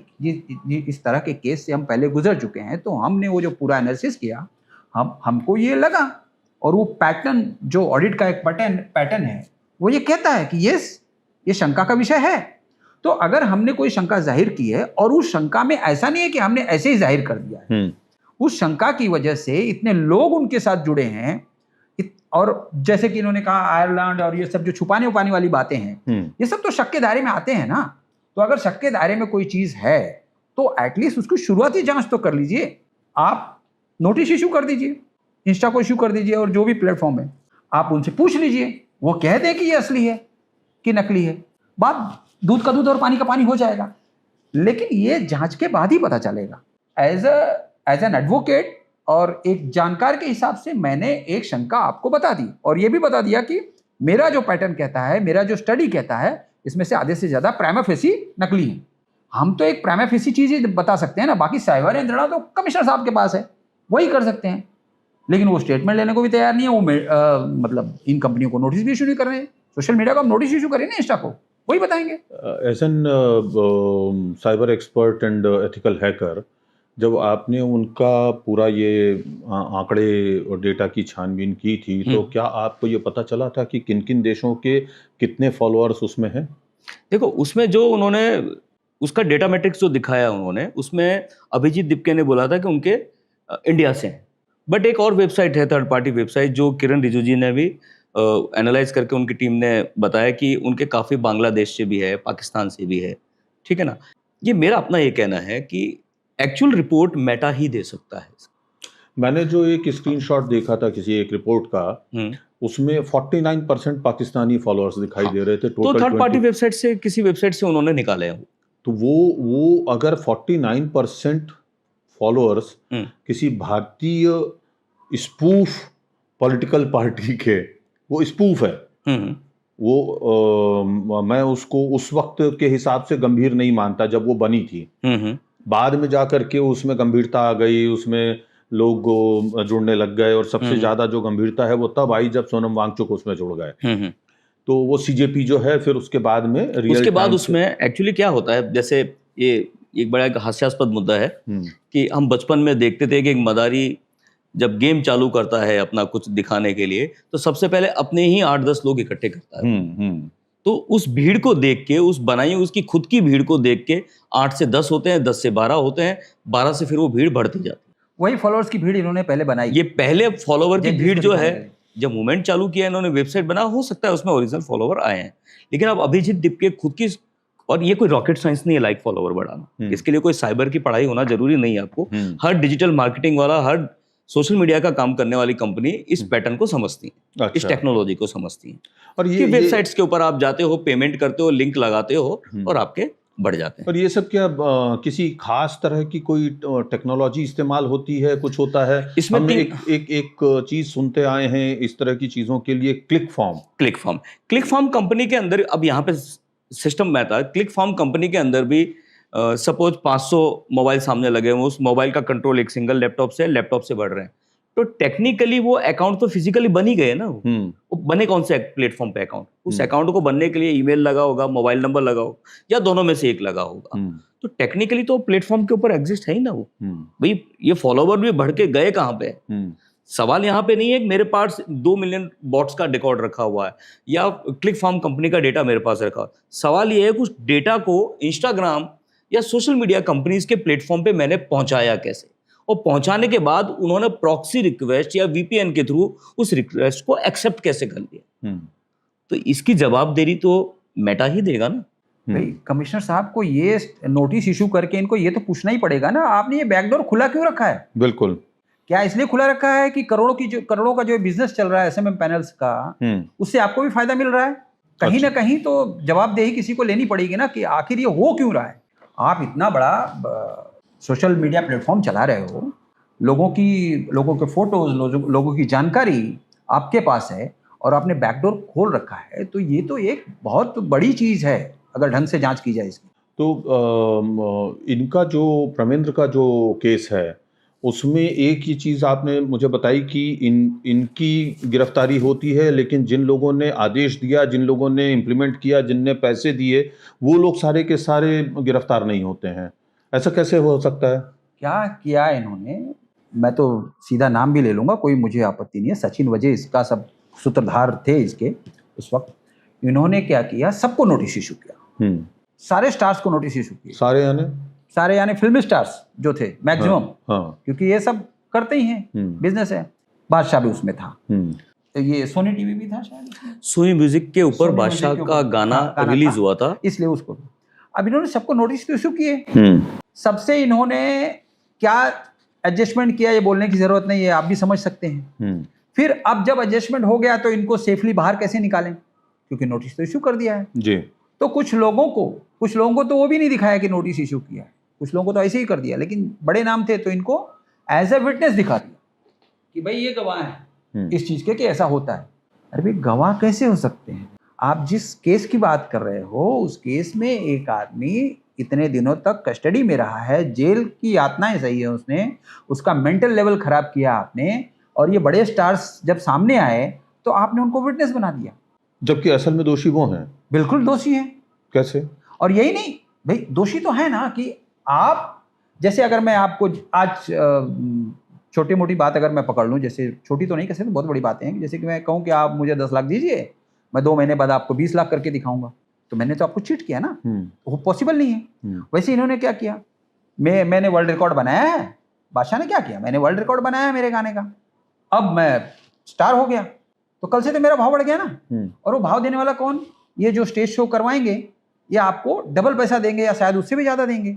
इस तरह के केस से हम पहले गुजर चुके हैं, तो हमने वो जो पूरा एनालिसिस किया, हमको ये लगा। और वो पैटर्न जो ऑडिट का एक पैटर्न है वो ये कहता है कि ये शंका का विषय है। तो अगर हमने कोई शंका जाहिर की है, और उस शंका में ऐसा नहीं है कि हमने ऐसे ही जाहिर कर दिया है, उस शंका की वजह से इतने लोग उनके साथ जुड़े हैं, और जैसे कि इन्होंने कहा आयरलैंड और ये सब जो छुपाने उपाने वाली बातें हैं, ये सब तो शक के दायरे में आते हैं ना। तो अगर शक के दायरे में कोई चीज है तो एटलीस्ट उसकी शुरुआती जांच तो कर लीजिए। आप नोटिस इशू कर दीजिए, इंस्टा को इशू कर दीजिए, और जो भी प्लेटफॉर्म है आप उनसे पूछ लीजिए, वो कह दें कि ये असली है कि नकली है, बात दूध का दूध और पानी का पानी हो जाएगा। लेकिन ये जांच के बाद ही पता चलेगा। एज एन एडवोकेट और एक जानकार के हिसाब से मैंने एक शंका आपको बता दी, और ये भी बता दिया कि मेरा जो पैटर्न कहता है, मेरा जो स्टडी कहता है, इसमें से आधे से ज्यादा प्राइमा फेसी नकली है। हम तो एक प्राइमा फेसी चीज ही बता सकते हैं ना, बाकी साइबर यंत्रणा तो कमिश्नर साहब के पास है, वही कर सकते हैं। लेकिन वो स्टेटमेंट लेने को भी तैयार नहीं है। वो मतलब इन कंपनियों को नोटिस भी इशू नहीं कर रहे हैं। सोशल मीडिया को हम नोटिस इशू करें ना, इंस्टा को, वही बताएंगे। As an cyber expert and ethical hacker, जब आपने उनका पूरा ये आंकड़े और डेटा की छानबीन की थी, तो क्या आपको ये पता चला था कि किन किन देशों के कितने फॉलोअर्स उसमें हैं? देखो, उसमें जो उन्होंने उसका डेटा मैट्रिक्स जो दिखाया उन्होंने, उसमें अभिजीत दिपके ने बोला था कि उनके इंडिया से हैं। बट एक और वेबसाइट है, थर्ड पार्टी वेबसाइट, जो किरण रिजिजू जी ने भी एनालाइज करके उनकी टीम ने बताया कि उनके काफ़ी बांग्लादेश से भी है, पाकिस्तान से भी है। ठीक है ना। ये मेरा अपना ये कहना है कि एक्चुअल रिपोर्ट मेटा ही दे सकता है। मैंने जो एक स्क्रीनशॉट देखा था किसी एक रिपोर्ट का, उसमें 49% पाकिस्तानी फॉलोअर्स दिखाई दे रहे थे। तो थर्ड पार्टी वेबसाइट से, किसी वेबसाइट से उन्होंने निकाले हैं। तो वो अगर 49% फॉलोअर्स किसी भारतीय स्पूफ पॉलिटिकल पार्टी के, वो स्पूफ है, वो मैं उसको उस वक्त के हिसाब से गंभीर नहीं मानता जब वो बनी थी। बाद में जाकर के उसमें गंभीरता आ गई, उसमें लोग जुड़ने लग गए, और सबसे ज्यादा जो गंभीरता है वो तब आई जब सोनम वांगचुक उसमें जुड़ गए। तो वो सीजेपी जो है, फिर उसके बाद में उसके बाद उसमें एक्चुअली क्या होता है, जैसे ये एक बड़ा हास्यास्पद मुद्दा है कि हम बचपन में देखते थे कि एक मदारी जब गेम चालू करता है अपना कुछ दिखाने के लिए, तो सबसे पहले अपने ही 8-10 लोग इकट्ठे करता है। तो उस भीड़ को देख के, उस बनाई उसकी खुद की भीड़ को देख के 8 से 10 होते हैं, 10 से 12 होते हैं, 12 से फिर वो भीड़ बढ़ती जाती है। वही फॉलोअर्स की भीड़ इन्होंने पहले बनाई। ये पहले फॉलोवर की भीड़ जो है, जब मूवमेंट चालू किया इन्होंने, वेबसाइट बना, हो सकता है उसमें ओरिजिनल फॉलोवर आए हैं, लेकिन अब अभिजीत दिपके खुद की, और ये कोई रॉकेट साइंस नहीं है लाइक फॉलोवर बढ़ाना, इसके लिए कोई साइबर की पढ़ाई होना जरूरी नहीं है आपको। हर डिजिटल मार्केटिंग वाला, हर सोशल मीडिया का काम करने वाली कंपनी इस पैटर्न को समझती है। अच्छा। इस टेक्नोलॉजी को समझती है। और ये वेबसाइट्स के ऊपर आप जाते हो, पेमेंट करते हो, लिंक लगाते हो, और आपके बढ़ जाते हैं। और ये सब क्या किसी खास तरह की कोई टेक्नोलॉजी इस्तेमाल होती है, कुछ होता है? इसमें हम एक चीज सुनते आए हैं इस तरह की चीजों के लिए, क्लिक फॉर्म कंपनी के अंदर, अब यहाँ पे सिस्टम में था, क्लिक फॉर्म कंपनी के अंदर भी सपोज 500 मोबाइल सामने लगे हुए, उस मोबाइल का कंट्रोल एक सिंगल लैपटॉप से बढ़ रहे हैं, तो टेक्निकली वो अकाउंट तो फिजिकली बन ही गए ना। वो बने कौन से प्लेटफॉर्म पे अकाउंट? उस अकाउंट को बनने के लिए ईमेल लगा होगा, मोबाइल नंबर लगा होगा, या दोनों में से एक लगा होगा। तो टेक्निकली तो प्लेटफॉर्म के ऊपर एग्जिस्ट है ही ना वो। भाई ये फॉलोवर भी बढ़ के गए कहाँ पे? सवाल यहाँ पे नहीं है कि मेरे पास 2 मिलियन बॉट्स का रिकॉर्ड रखा हुआ है या क्लिक फॉर्म कंपनी का डेटा मेरे पास रखा। सवाल ये है कि उस डेटा को इंस्टाग्राम या सोशल मीडिया कंपनीज के प्लेटफॉर्म पे मैंने पहुंचाया कैसे, और पहुंचाने के बाद उन्होंने प्रॉक्सी रिक्वेस्ट या वीपीएन के थ्रू उस रिक्वेस्ट को एक्सेप्ट कैसे कर लिया। तो इसकी जवाबदेही तो मेटा ही देगा ना। भाई कमिश्नर साहब को ये नोटिस इशू करके इनको ये तो पूछना ही पड़ेगा ना, आपने ये बैकडोर खुला क्यों रखा है? बिल्कुल। क्या इसलिए खुला रखा है कि करोड़ों का जो बिजनेस चल रहा है एसएमएम पैनल्स का, उससे आपको भी फायदा मिल रहा है? कहीं ना कहीं तो जवाबदेही किसी को लेनी पड़ेगी ना कि आखिर ये हो क्यों रहा है। आप इतना बड़ा सोशल मीडिया प्लेटफॉर्म चला रहे हो, लोगों के फोटोज, लोगों की जानकारी आपके पास है, और आपने बैकडोर खोल रखा है, तो ये तो एक बहुत बड़ी चीज है अगर ढंग से जांच की जाए इसकी। तो इनका जो प्रमेंद्र का जो केस है, उसमें एक ही चीज़ आपने मुझे बताई कि इनकी गिरफ्तारी होती है, लेकिन जिन लोगों ने आदेश दिया, जिन लोगों ने इम्प्लीमेंट किया, जिनने पैसे दिए, वो लोग सारे के सारे गिरफ्तार नहीं होते हैं। ऐसा कैसे हो सकता है? क्या किया इन्होंने, मैं तो सीधा नाम भी ले लूँगा, कोई मुझे आपत्ति नहीं है। सचिन वजह इसका सब सूत्रधार थे इसके उस वक्त। इन्होंने क्या किया, सबको नोटिस इशू किया, सारे स्टार्स को नोटिस इशू किया। सारे यानी फिल्म स्टार्स जो थे मैक्सिमम, क्योंकि ये सब करते ही हैं, बिजनेस है। बादशाह भी उसमें था, तो ये सोनी टीवी भी था शायद, सोनी म्यूजिक के ऊपर बादशाह का गाना रिलीज हुआ था, इसलिए उसको। अब इन्होंने सबको नोटिस इशू किए, सबसे इन्होंने क्या एडजस्टमेंट किया ये बोलने की जरूरत नहीं है, आप भी समझ सकते हैं। फिर अब जब एडजस्टमेंट हो गया तो इनको सेफली बाहर कैसे निकालें? क्योंकि नोटिस तो इशू कर दिया है। जी। तो कुछ लोगों को तो वो भी नहीं दिखाया कि नोटिस इशू किया है, कुछ लोगों को तो ऐसे ही कर दिया, लेकिन बड़े नाम थे तो इनको एज ए विटनेस दिखा दिया कि भाई ये गवाह है इस चीज के कि ऐसा होता है। अरे भाई गवाह कैसे हो सकते हैं? आप जिस केस की बात कर रहे हो उस केस में एक आदमी इतने दिनों तक कस्टडी में रहा है, जेल की यातनाएं सही है उसने, उसका मेंटल लेवल खराब किया आपने, और ये बड़े स्टार्स जब सामने आए तो आपने उनको विटनेस बना दिया, जबकि असल में दोषी वो हैं। बिल्कुल दोषी हैं। कैसे? और यही नहीं भाई, दोषी तो है ना कि आप, जैसे अगर मैं आपको आज छोटी मोटी बात अगर मैं पकड़ लूँ, जैसे छोटी तो नहीं कह सकते, बहुत बड़ी बातें हैं, जैसे कि मैं कहूँ कि आप मुझे 10 लाख दीजिए, मैं 2 महीने बाद आपको 20 लाख करके दिखाऊंगा, तो मैंने तो आपको चीट किया ना, वो पॉसिबल नहीं है। वैसे इन्होंने क्या किया, मैंने वर्ल्ड रिकॉर्ड बनाया है, बादशाह ने क्या किया, मैंने वर्ल्ड रिकॉर्ड बनाया है मेरे गाने का, अब मैं स्टार हो गया, तो कल से तो मेरा भाव बढ़ गया ना। और वो भाव देने वाला कौन? ये जो स्टेज शो करवाएंगे ये आपको डबल पैसा देंगे या शायद उससे भी ज्यादा देंगे।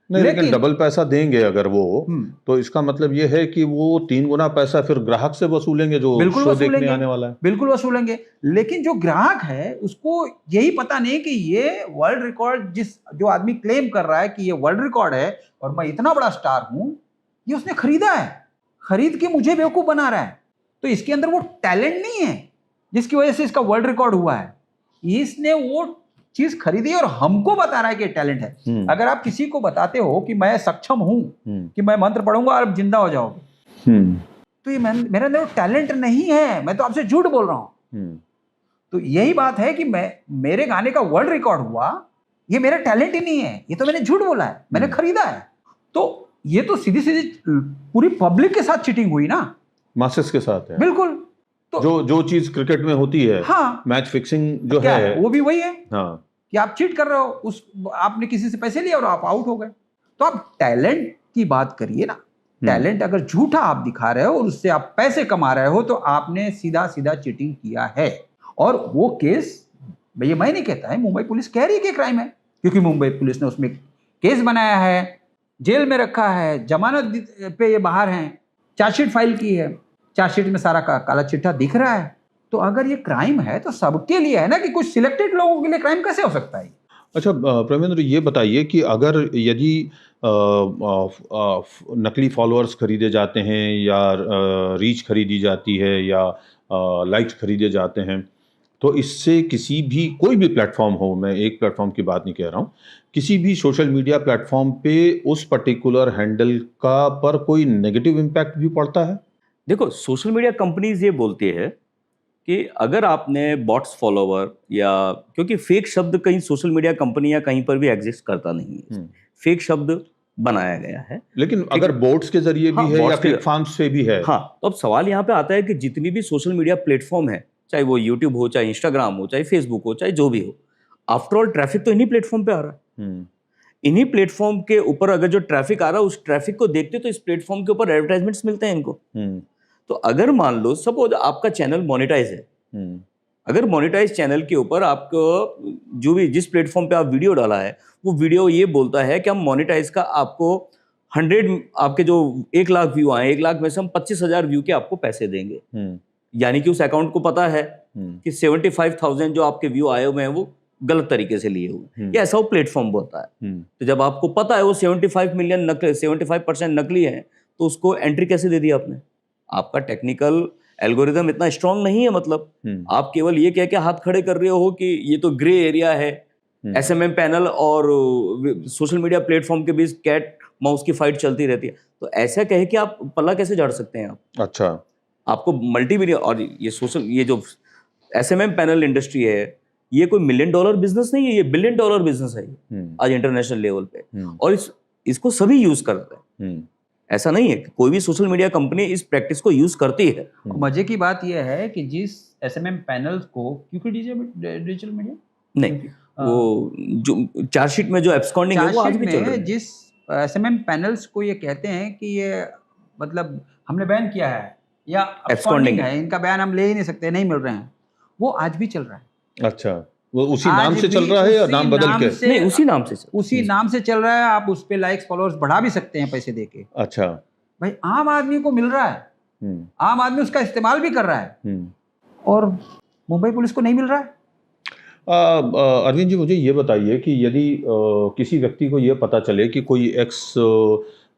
नहीं, लेकिन डबल पैसा देंगे अगर वो, तो इसका मतलब ये है कि वो 3 गुना पैसा फिर ग्राहक से वसूलेंगे जो शो देखने आने वाला है। बिल्कुल वसूलेंगे, लेकिन जो ग्राहक है उसको यही पता नहीं कि ये वर्ल्ड रिकॉर्ड, जो आदमी क्लेम कर रहा है कि ये वर्ल्ड रिकॉर्ड है और मैं इतना बड़ा स्टार हूं, ये उसने खरीदा है, खरीद के मुझे बेवकूफ बना रहा है। तो इसके अंदर वो टैलेंट नहीं है जिसकी वजह से इसका वर्ल्ड रिकॉर्ड हुआ है, इसने वो चीज खरीदी और हमको बता रहा है कि टैलेंट है। अगर आप किसी को बताते हो कि मैं सक्षम हूं, कि मैं मंत्र पढ़ूंगा और जिंदा हो जाओगे, तो ये मेरे अंदर टैलेंट नहीं है, मैं तो आपसे झूठ बोल रहा हूं। तो यही बात है कि मेरे गाने का वर्ल्ड रिकॉर्ड हुआ, ये मेरा टैलेंट ही नहीं है, ये तो मैंने झूठ बोला है, मैंने खरीदा है। तो ये तो सीधी सीधी पूरी पब्लिक के साथ चीटिंग हुई ना, मासेस के साथ है। बिल्कुल। तो जो चीज क्रिकेट में होती है, हाँ, मैच फिक्सिंग जो है वो भी वही है। हाँ, कि आप चीट कर रहे हो, आपने किसी से पैसे लिए और आप आउट हो गए। तो आप टैलेंट की बात करिए ना, टैलेंट अगर झूठा आप दिखा रहे हो और उससे आप पैसे कमा रहे हो तो आपने सीधा सीधा चीटिंग किया है। और वो केस भैया मैं नहीं कहता है, मुंबई पुलिस कह रही है कि क्राइम है, क्योंकि मुंबई पुलिस ने उसमें केस बनाया है, जेल में रखा है, जमानत पे ये बाहर हैं, चार्जशीट फाइल की है, चार्जशीट में सारा काला चिट्ठा दिख रहा है। तो अगर ये क्राइम है तो सबके लिए है ना, कि कुछ सिलेक्टेड लोगों के लिए क्राइम कैसे हो सकता है? अच्छा प्रेमेंद्र, ये बताइए कि अगर यदि नकली फॉलोअर्स खरीदे जाते हैं या रीच खरीदी जाती है या लाइक्स खरीदे जाते हैं, तो इससे किसी भी कोई भी प्लेटफॉर्म हो, मैं एक प्लेटफॉर्म की बात नहीं कह रहा हूँ, किसी भी सोशल मीडिया प्लेटफॉर्म पे उस पर्टिकुलर हैंडल का पर कोई नेगेटिव इम्पैक्ट भी पड़ता है? देखो, सोशल मीडिया कंपनीज ये बोलती है कि अगर आपने बॉट्स फॉलोवर या, क्योंकि फेक शब्द कहीं सोशल मीडिया कंपनी या कहीं पर भी एग्जिस्ट करता नहीं है, फेक शब्द बनाया गया है। लेकिन अगर बोट्स के जरिए भी है या फेक फार्म्स से भी है, हाँ, तो अब सवाल यहाँ पे आता है कि जितनी भी सोशल मीडिया प्लेटफॉर्म है, चाहे वो यूट्यूब हो, चाहे इंस्टाग्राम हो, चाहे फेसबुक हो, चाहे जो भी हो, आफ्टर ऑल ट्रैफिक तो इन्हीं प्लेटफॉर्म पे आ रहा है। इन्हीं प्लेटफॉर्म के ऊपर अगर जो ट्रैफिक आ रहा है, उस ट्रैफिक को देखते तो इस प्लेटफॉर्म के ऊपर एडवर्टाइजमेंट्स मिलते हैं इनको। तो अगर मान लो सपोज आपका चैनल मोनेटाइज है, अगर मोनेटाइज चैनल के ऊपर आपको जो भी जिस प्लेटफॉर्म पे आप वीडियो डाला है, वो वीडियो ये बोलता है कि हम मोनेटाइज का आपको 100, आपके जो 1 लाख व्यू आए, 1 लाख में से हम 25,000 व्यू के आपको पैसे देंगे, यानी कि उस अकाउंट को पता है कि 75,000 जो आपके व्यू आए हुए हैं वो गलत तरीके से लिए हुए, ये ऐसा वो प्लेटफॉर्म बोलता है। तो जब आपको पता है वो 75% नकली है, तो उसको एंट्री कैसे दे दी आपने? आपका टेक्निकल एल्गोरिदम इतना स्ट्रांग नहीं है, मतलब आप केवल ये कह के हाथ खड़े कर रहे हो कि ये तो ग्रे एरिया है, एसएमएम पैनल और सोशल मीडिया प्लेटफॉर्म के बीच कैट माउस की फाइट चलती रहती है। तो ऐसा कहे कि आप पल्ला कैसे झाड़ सकते हैं आप? अच्छा, आपको मल्टीमीडिया और ये जो एसएमएम पैनल इंडस्ट्री है, ये कोई $1 मिलियन बिजनेस नहीं है, ये $1 बिलियन बिजनेस है आज इंटरनेशनल लेवल पे, और इसको सभी यूज करते हैं। ऐसा नहीं है कि कोई भी सोशल मीडिया कंपनी इस प्रैक्टिस को यूज करती है। मजे की बात यह है कि जिस एसएमएम पैनल को, क्योंकि डिजिटल मीडिया नहीं, वो जो चार्जशीट में जो एब्सकॉन्डिंग है वो आज भी चल रहा है। जिस एसएमएम पैनल्स को ये कहते हैं कि ये मतलब हमने बैन किया है या एब्सकॉन्डिंग है, इनका बयान हम ले ही नहीं सकते, नहीं मिल रहे हैं, वो आज भी चल रहा है। अच्छा, वो उसी नाम से चल रहा है या नाम बदल के? नहीं, उसी नाम से चल रहा है। आप उस पे लाइक्स फॉलोअर्स बढ़ा भी सकते हैं पैसे देके। अच्छा भाई, आम आदमी को मिल रहा है, आम आदमी उसका इस्तेमाल भी कर रहा है, और मुंबई पुलिस को नहीं मिल रहा है। अरविंद जी, मुझे ये बताइए कि यदि किसी व्यक्ति को ये पता चले कि कोई एक्स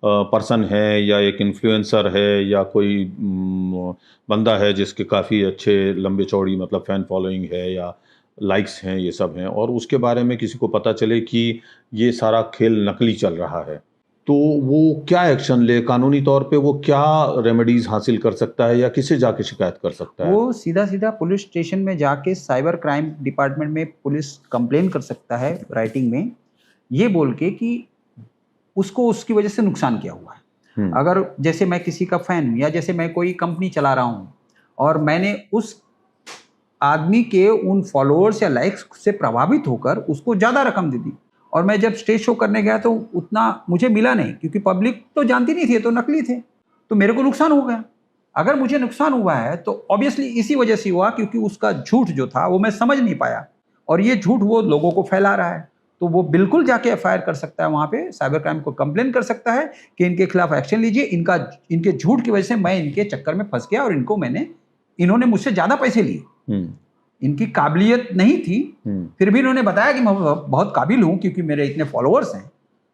पर्सन है या एक इन्फ्लुएंसर है या कोई बंदा है जिसके काफ़ी अच्छे लंबे चौड़ी मतलब फैन फॉलोइंग है या लाइक्स हैं, ये सब हैं, और उसके बारे में किसी को पता चले कि ये सारा खेल नकली चल रहा है, तो वो क्या एक्शन ले? कानूनी तौर पे वो क्या रेमेडीज हासिल कर सकता है या किसे जाके शिकायत कर सकता है? वो सीधा सीधा पुलिस स्टेशन में जाके साइबर क्राइम डिपार्टमेंट में पुलिस कंप्लेन कर सकता है, राइटिंग में ये बोल के कि उसको उसकी वजह से नुकसान क्या हुआ है। अगर जैसे मैं किसी का फैन हूँ या जैसे मैं कोई कंपनी चला रहा हूँ और मैंने उस आदमी के उन फॉलोअर्स या लाइक्स से प्रभावित होकर उसको ज़्यादा रकम दे दी और मैं जब स्टेज शो करने गया तो उतना मुझे मिला नहीं, क्योंकि पब्लिक तो जानती नहीं थी, तो नकली थे, तो मेरे को नुकसान हो गया। अगर मुझे नुकसान हुआ है तो ऑब्वियसली इसी वजह से हुआ क्योंकि उसका झूठ जो था वो मैं समझ नहीं पाया और ये झूठ वो लोगों को फैला रहा है, तो वो बिल्कुल जाके एफआईआर कर सकता है, वहाँ पे साइबर क्राइम को कंप्लेन कर सकता है कि इनके खिलाफ एक्शन लीजिए, इनके झूठ की वजह से मैं इनके चक्कर में फंस गया और इन्होंने मुझसे ज़्यादा पैसे लिए, इनकी काबिलियत नहीं थी, फिर भी इन्होंने बताया कि मैं बहुत काबिल हूँ क्योंकि मेरे इतने फॉलोअर्स हैं,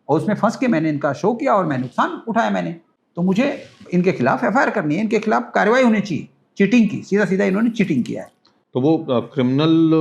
और उसमें फंस के मैंने इनका शो किया और मैं नुकसान उठाया मैंने, तो मुझे इनके खिलाफ एफआईआर करनी है, इनके खिलाफ कार्रवाई होनी चाहिए। चीटिंग की, सीधा सीधा इन्होंने चीटिंग किया है। तो वो क्रिमिनल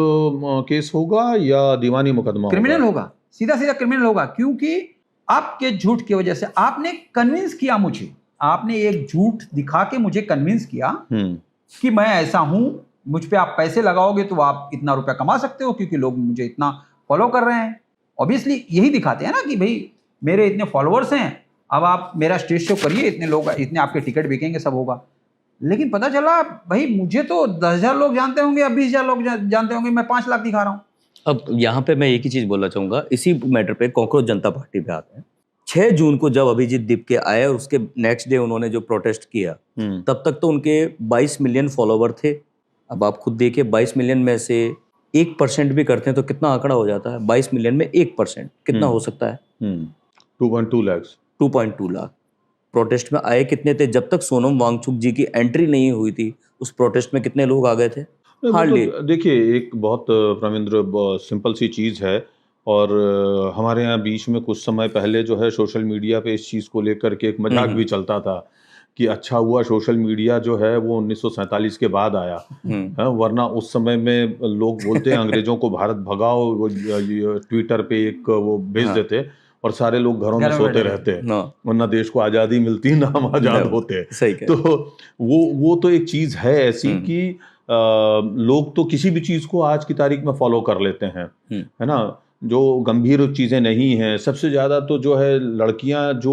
केस होगा या दीवानी मुकदमा? क्रिमिनल होगा, सीधा सीधा क्रिमिनल होगा, क्योंकि आपके झूठ की वजह से आपने कन्विंस किया मुझे, आपने एक झूठ दिखा के मुझे कन्विंस किया कि मैं ऐसा हूं, मुझ पे आप पैसे लगाओगे तो आप इतना रुपया कमा सकते हो क्योंकि लोग मुझे इतना फॉलो कर रहे हैं। ऑब्वियसली यही दिखाते हैं ना कि भाई मेरे इतने फॉलोअर्स हैं, अब आप मेरा स्टेज शो करिए, इतने लोग, इतने आपके टिकट बिकेंगे, सब होगा। लेकिन पता चला भाई मुझे तो 10,000 लोग जानते होंगे या 20,000 लोग जानते होंगे, मैं 5 लाख दिखा रहा हूँ। अब यहाँ पे मैं एक ही चीज बोलना चाहूंगा, इसी मैटर पे कॉकरोच जनता पार्टी पे आते हैं। 6 जून को जब अभिजीत दीपके आए और उसके नेक्स्ट डे उन्होंने जो प्रोटेस्ट किया, तब तक तो उनके 22 मिलियन फॉलोवर थे। अब आप खुद देखिए 22 मिलियन में से 1% भी करते हैं तो कितना आंकड़ा हो जाता है? 22 मिलियन में 1% कितना हो सकता है? 2.2 लाख। 2.2 लाख। प्रोटेस्ट में आए कितने थे? जब तक सोनम वांगचुक जी की एंट्री नहीं हुई थी उस प्रोटेस्ट में कितने लोग आ गए थे? हार्डली। तो देखिए, एक बहुत प्रविंद्र सिंपल सी चीज़ है, और हमारे यहाँ बीच में कुछ समय पहले जो है सोशल मीडिया पे इस चीज़ को लेकर के एक मजाक भी चलता था कि अच्छा हुआ सोशल मीडिया जो है वो 1947 के बाद आया, वरना उस समय में लोग बोलते हैं अंग्रेजों को भारत भगाओ, वो ट्विटर पे एक वो भेज देते और सारे लोग घरों में सोते रहते, वरना देश को आज़ादी मिलती ना हम आज़ाद होते। तो वो तो एक चीज़ है ऐसी कि लोग तो किसी भी चीज़ को आज की तारीख में फॉलो कर लेते हैं, है ना, जो गंभीर चीज़ें नहीं हैं। सबसे ज़्यादा तो जो है लड़कियां जो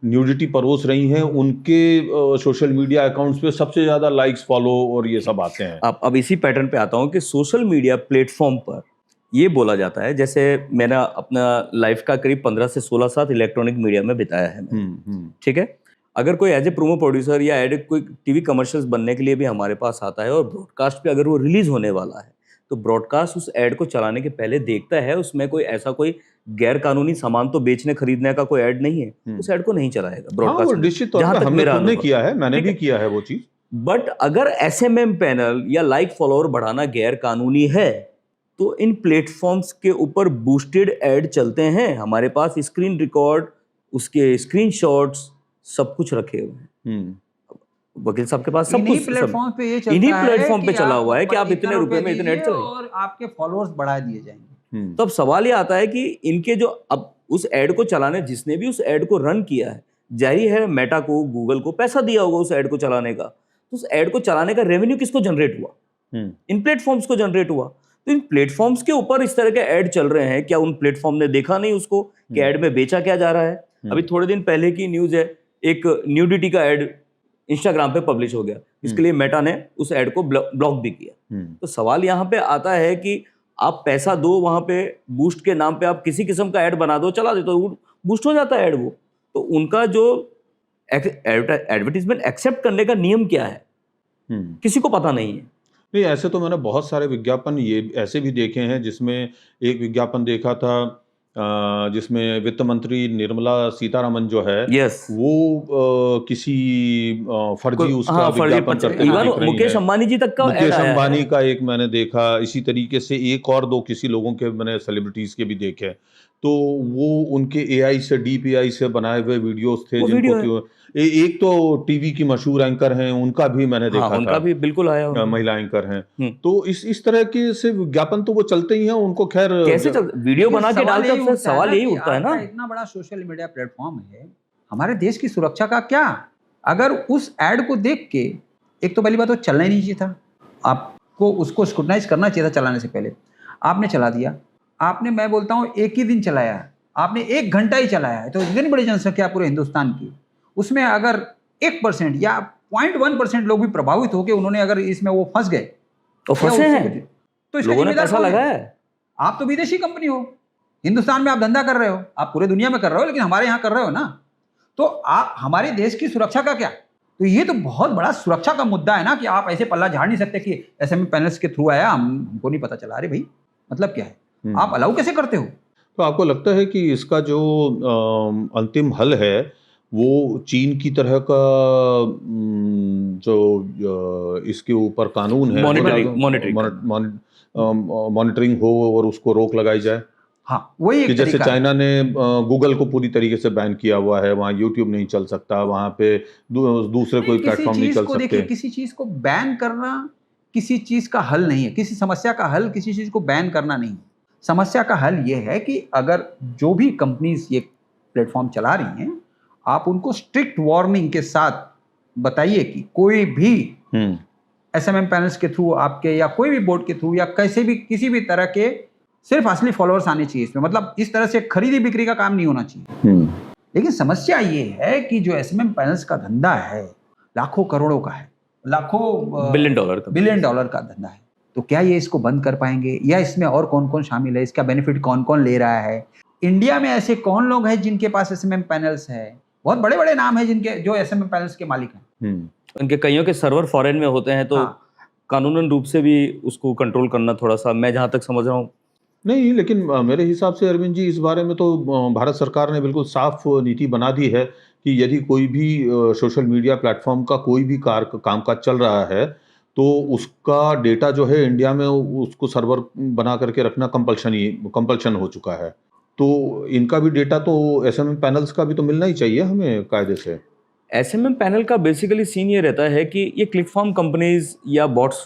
न्यूडिटी परोस रही हैं उनके सोशल मीडिया अकाउंट्स पे सबसे ज़्यादा लाइक्स, फॉलो और ये सब आते हैं। अब इसी पैटर्न पे आता हूँ कि सोशल मीडिया प्लेटफॉर्म पर ये बोला जाता है, जैसे मैंने अपना लाइफ का करीब 15 से 16 साल इलेक्ट्रॉनिक मीडिया में बिताया है, ठीक है। अगर कोई एज ए प्रोमो प्रोड्यूसर या एड कोई टीवी कमर्शियल्स बनने के लिए भी हमारे पास आता है और ब्रॉडकास्ट पे अगर वो रिलीज होने वाला है, तो ब्रॉडकास्ट उस एड को चलाने के पहले देखता है उसमें कोई ऐसा कोई गैर कानूनी सामान तो बेचने खरीदने का कोई ऐड नहीं है, उस ऐड को नहीं चलाएगा ब्रॉडकास्ट। निश्चित तौर पर हमने किया है, मैंने भी किया है वो चीज। बट अगर एसएमएम पैनल या लाइक फॉलोअर बढ़ाना गैर कानूनी है तो इन प्लेटफॉर्म्स के ऊपर बूस्टेड ऐड चलते हैं। हमारे पास स्क्रीन रिकॉर्ड, उसके स्क्रीनशॉट्स सब कुछ रखे हुए हैं वकील साहब के पास, सब कुछ प्लेटफॉर्म पे ये चलता है, इन्हीं प्लेटफॉर्म पे चला हुआ है कि आप इतने रुपए में इतने ऐड चलाइए और आपके फॉलोअर्स बढ़ा दिए जाएंगे। तो अब सवाल ये आता है कि इनके जो अब उस ऐड को चलाने, जिसने भी उस ऐड को रन किया है, जारी है मेटा को, गूगल को पैसा दिया होगा उस ऐड को चलाने का, तो उस ऐड को चलाने का रेवेन्यू किसको जनरेट हुआ? इन प्लेटफॉर्म्स को जनरेट हुआ। तो इन प्लेटफॉर्म्स के ऊपर इस तरह के ऐड चल रहे हैं, क्या उन प्लेटफॉर्म ने देखा नहीं उसको कि ऐड में बेचा क्या जा रहा है? अभी थोड़े दिन पहले की न्यूज है, एक न्यूडिटी का ऐड इंस्टाग्राम पे पब्लिश हो गया, इसके लिए मेटा ने उस ऐड को ब्लॉक भी किया। तो सवाल यहाँ पे आता है कि आप पैसा दो, वहां पे बूस्ट के नाम पे आप किसी किस्म का ऐड बना दो, चला दो, तो बूस्ट हो जाता है ऐड। वो तो उनका जो एडवर्टीजमेंट एक्सेप्ट करने का नियम क्या है किसी को पता नहीं है। नहीं, ऐसे तो मैंने बहुत सारे विज्ञापन ये ऐसे भी देखे हैं जिसमें एक विज्ञापन देखा था जिसमें वित्त मंत्री निर्मला सीतारमन जो है यस वो किसी फर्जी उसका फर्जी विज्ञापन करते हुए इवन दिख रही मुकेश हैं। अंबानी जी तक का मुकेश ad आया है। अंबानी का एक मैंने देखा, इसी तरीके से एक और दो किसी लोगों के मैंने सेलिब्रिटीज के भी देखे, तो वो उनके एआई से डीप एआई से बनाए हुए वीडियोस थे वो जिनको वीडियो एक तो टीवी की मशहूर एंकर हैं, उनका भी मैंने देखा हाँ, उनका था, भी बिल्कुल आया होगा। महिला एंकर हैं। हम्म। तो इस तरह के से विज्ञापन तो वो चलते ही हैं, उनको खैर कैसे चल वीडियो बना के डालते हैं, सवाल यही कि उठता है ना। आपका इतना बड़ा सोशल मीडिया प्लेटफॉर्म है, हमारे देश की सुरक्षा का क्या? अगर उस एड को देख के, एक तो पहली बात वो चलना ही नहीं चाहिए था, आपको उसको स्क्रूटनाइज करना चाहिए था चलाने से पहले। आपने चला दिया, आपने, मैं बोलता हूँ एक ही दिन चलाया है, आपने 1 घंटा ही चलाया है, तो इतनी बड़ी जनसंख्या पूरे हिंदुस्तान की, उसमें अगर 1% या 0.1% लोग भी प्रभावित होकर उन्होंने अगर इसमें वो फंस गए तो फंसे हैं, तो इसका लोगों ने जिम्मेदार पैसा कौन है? लगाया है। आप तो विदेशी कंपनी हो, हिंदुस्तान में आप धंधा कर रहे हो, आप पूरे दुनिया में कर रहे हो, लेकिन हमारे यहाँ कर रहे हो ना, तो आप हमारे देश की सुरक्षा का क्या? तो ये तो बहुत बड़ा सुरक्षा का मुद्दा है ना, कि आप ऐसे पल्ला झाड़ नहीं सकते कि एसएमएम पैनल्स के थ्रू आया, हमको नहीं पता चला। अरे भाई, मतलब क्या है? आप अलाउ कैसे करते हो? तो आपको लगता है कि इसका जो अंतिम हल है वो चीन की तरह का जो इसके ऊपर कानून है, मॉनिटरिंग हो और उसको रोक लगाई जाए? हाँ, वही कि एक जैसे तरीका चाइना ने गूगल को पूरी तरीके से बैन किया हुआ है, वहाँ यूट्यूब नहीं चल सकता, वहाँ पे दूसरे कोई प्लेटफॉर्म नहीं चल सकते। देखिए, किसी चीज को बैन करना किसी चीज का हल नहीं है, किसी समस्या का हल किसी चीज को बैन करना नहीं है। समस्या का हल ये है कि अगर जो भी कंपनीज ये प्लेटफॉर्म चला रही हैं, आप उनको स्ट्रिक्ट वार्निंग के साथ बताइए कि कोई भी एसएमएम पैनल्स के थ्रू आपके, या कोई भी बोर्ड के थ्रू, या कैसे भी किसी भी तरह के, सिर्फ असली फॉलोअर्स आने चाहिए इसमें, मतलब इस तरह से खरीदी बिक्री का काम नहीं होना चाहिए। लेकिन समस्या ये है कि जो एसएमएम पैनल्स का धंधा है लाखों करोड़ों का है, लाखों बिलियन डॉलर का धंधा है, तो क्या ये इसको बंद कर पाएंगे? या इसमें और कौन कौन शामिल है, इसका बेनिफिट कौन कौन ले रहा है? इंडिया में ऐसे कौन लोग हैं जिनके पास एसएमएम पैनल्स है? बहुत बड़े बड़े नाम है जिनके, जो एसएमएम पैनल्स के मालिक हैं। उनके कईयों के सर्वर फॉरेन में होते हैं, तो हाँ। कानूनन रूप से भी उसको कंट्रोल करना थोड़ा सा, मैं जहां तक समझ रहा हूँ। नहीं, लेकिन मेरे हिसाब से अरविंद जी, इस बारे में तो भारत सरकार ने बिल्कुल साफ नीति बना दी है कि यदि कोई भी सोशल मीडिया प्लेटफॉर्म का कोई भी कामकाज चल रहा है, तो उसका डेटा जो है इंडिया में उसको सर्वर बना करके रखना कंपल्शन हो चुका है। तो इनका भी डेटा तो एसएमएम पैनल्स का भी तो मिलना ही चाहिए हमें कायदे से। एसएमएम पैनल का बेसिकली सीन ये रहता है कि ये क्लिक फार्म कंपनीज या बॉट्स,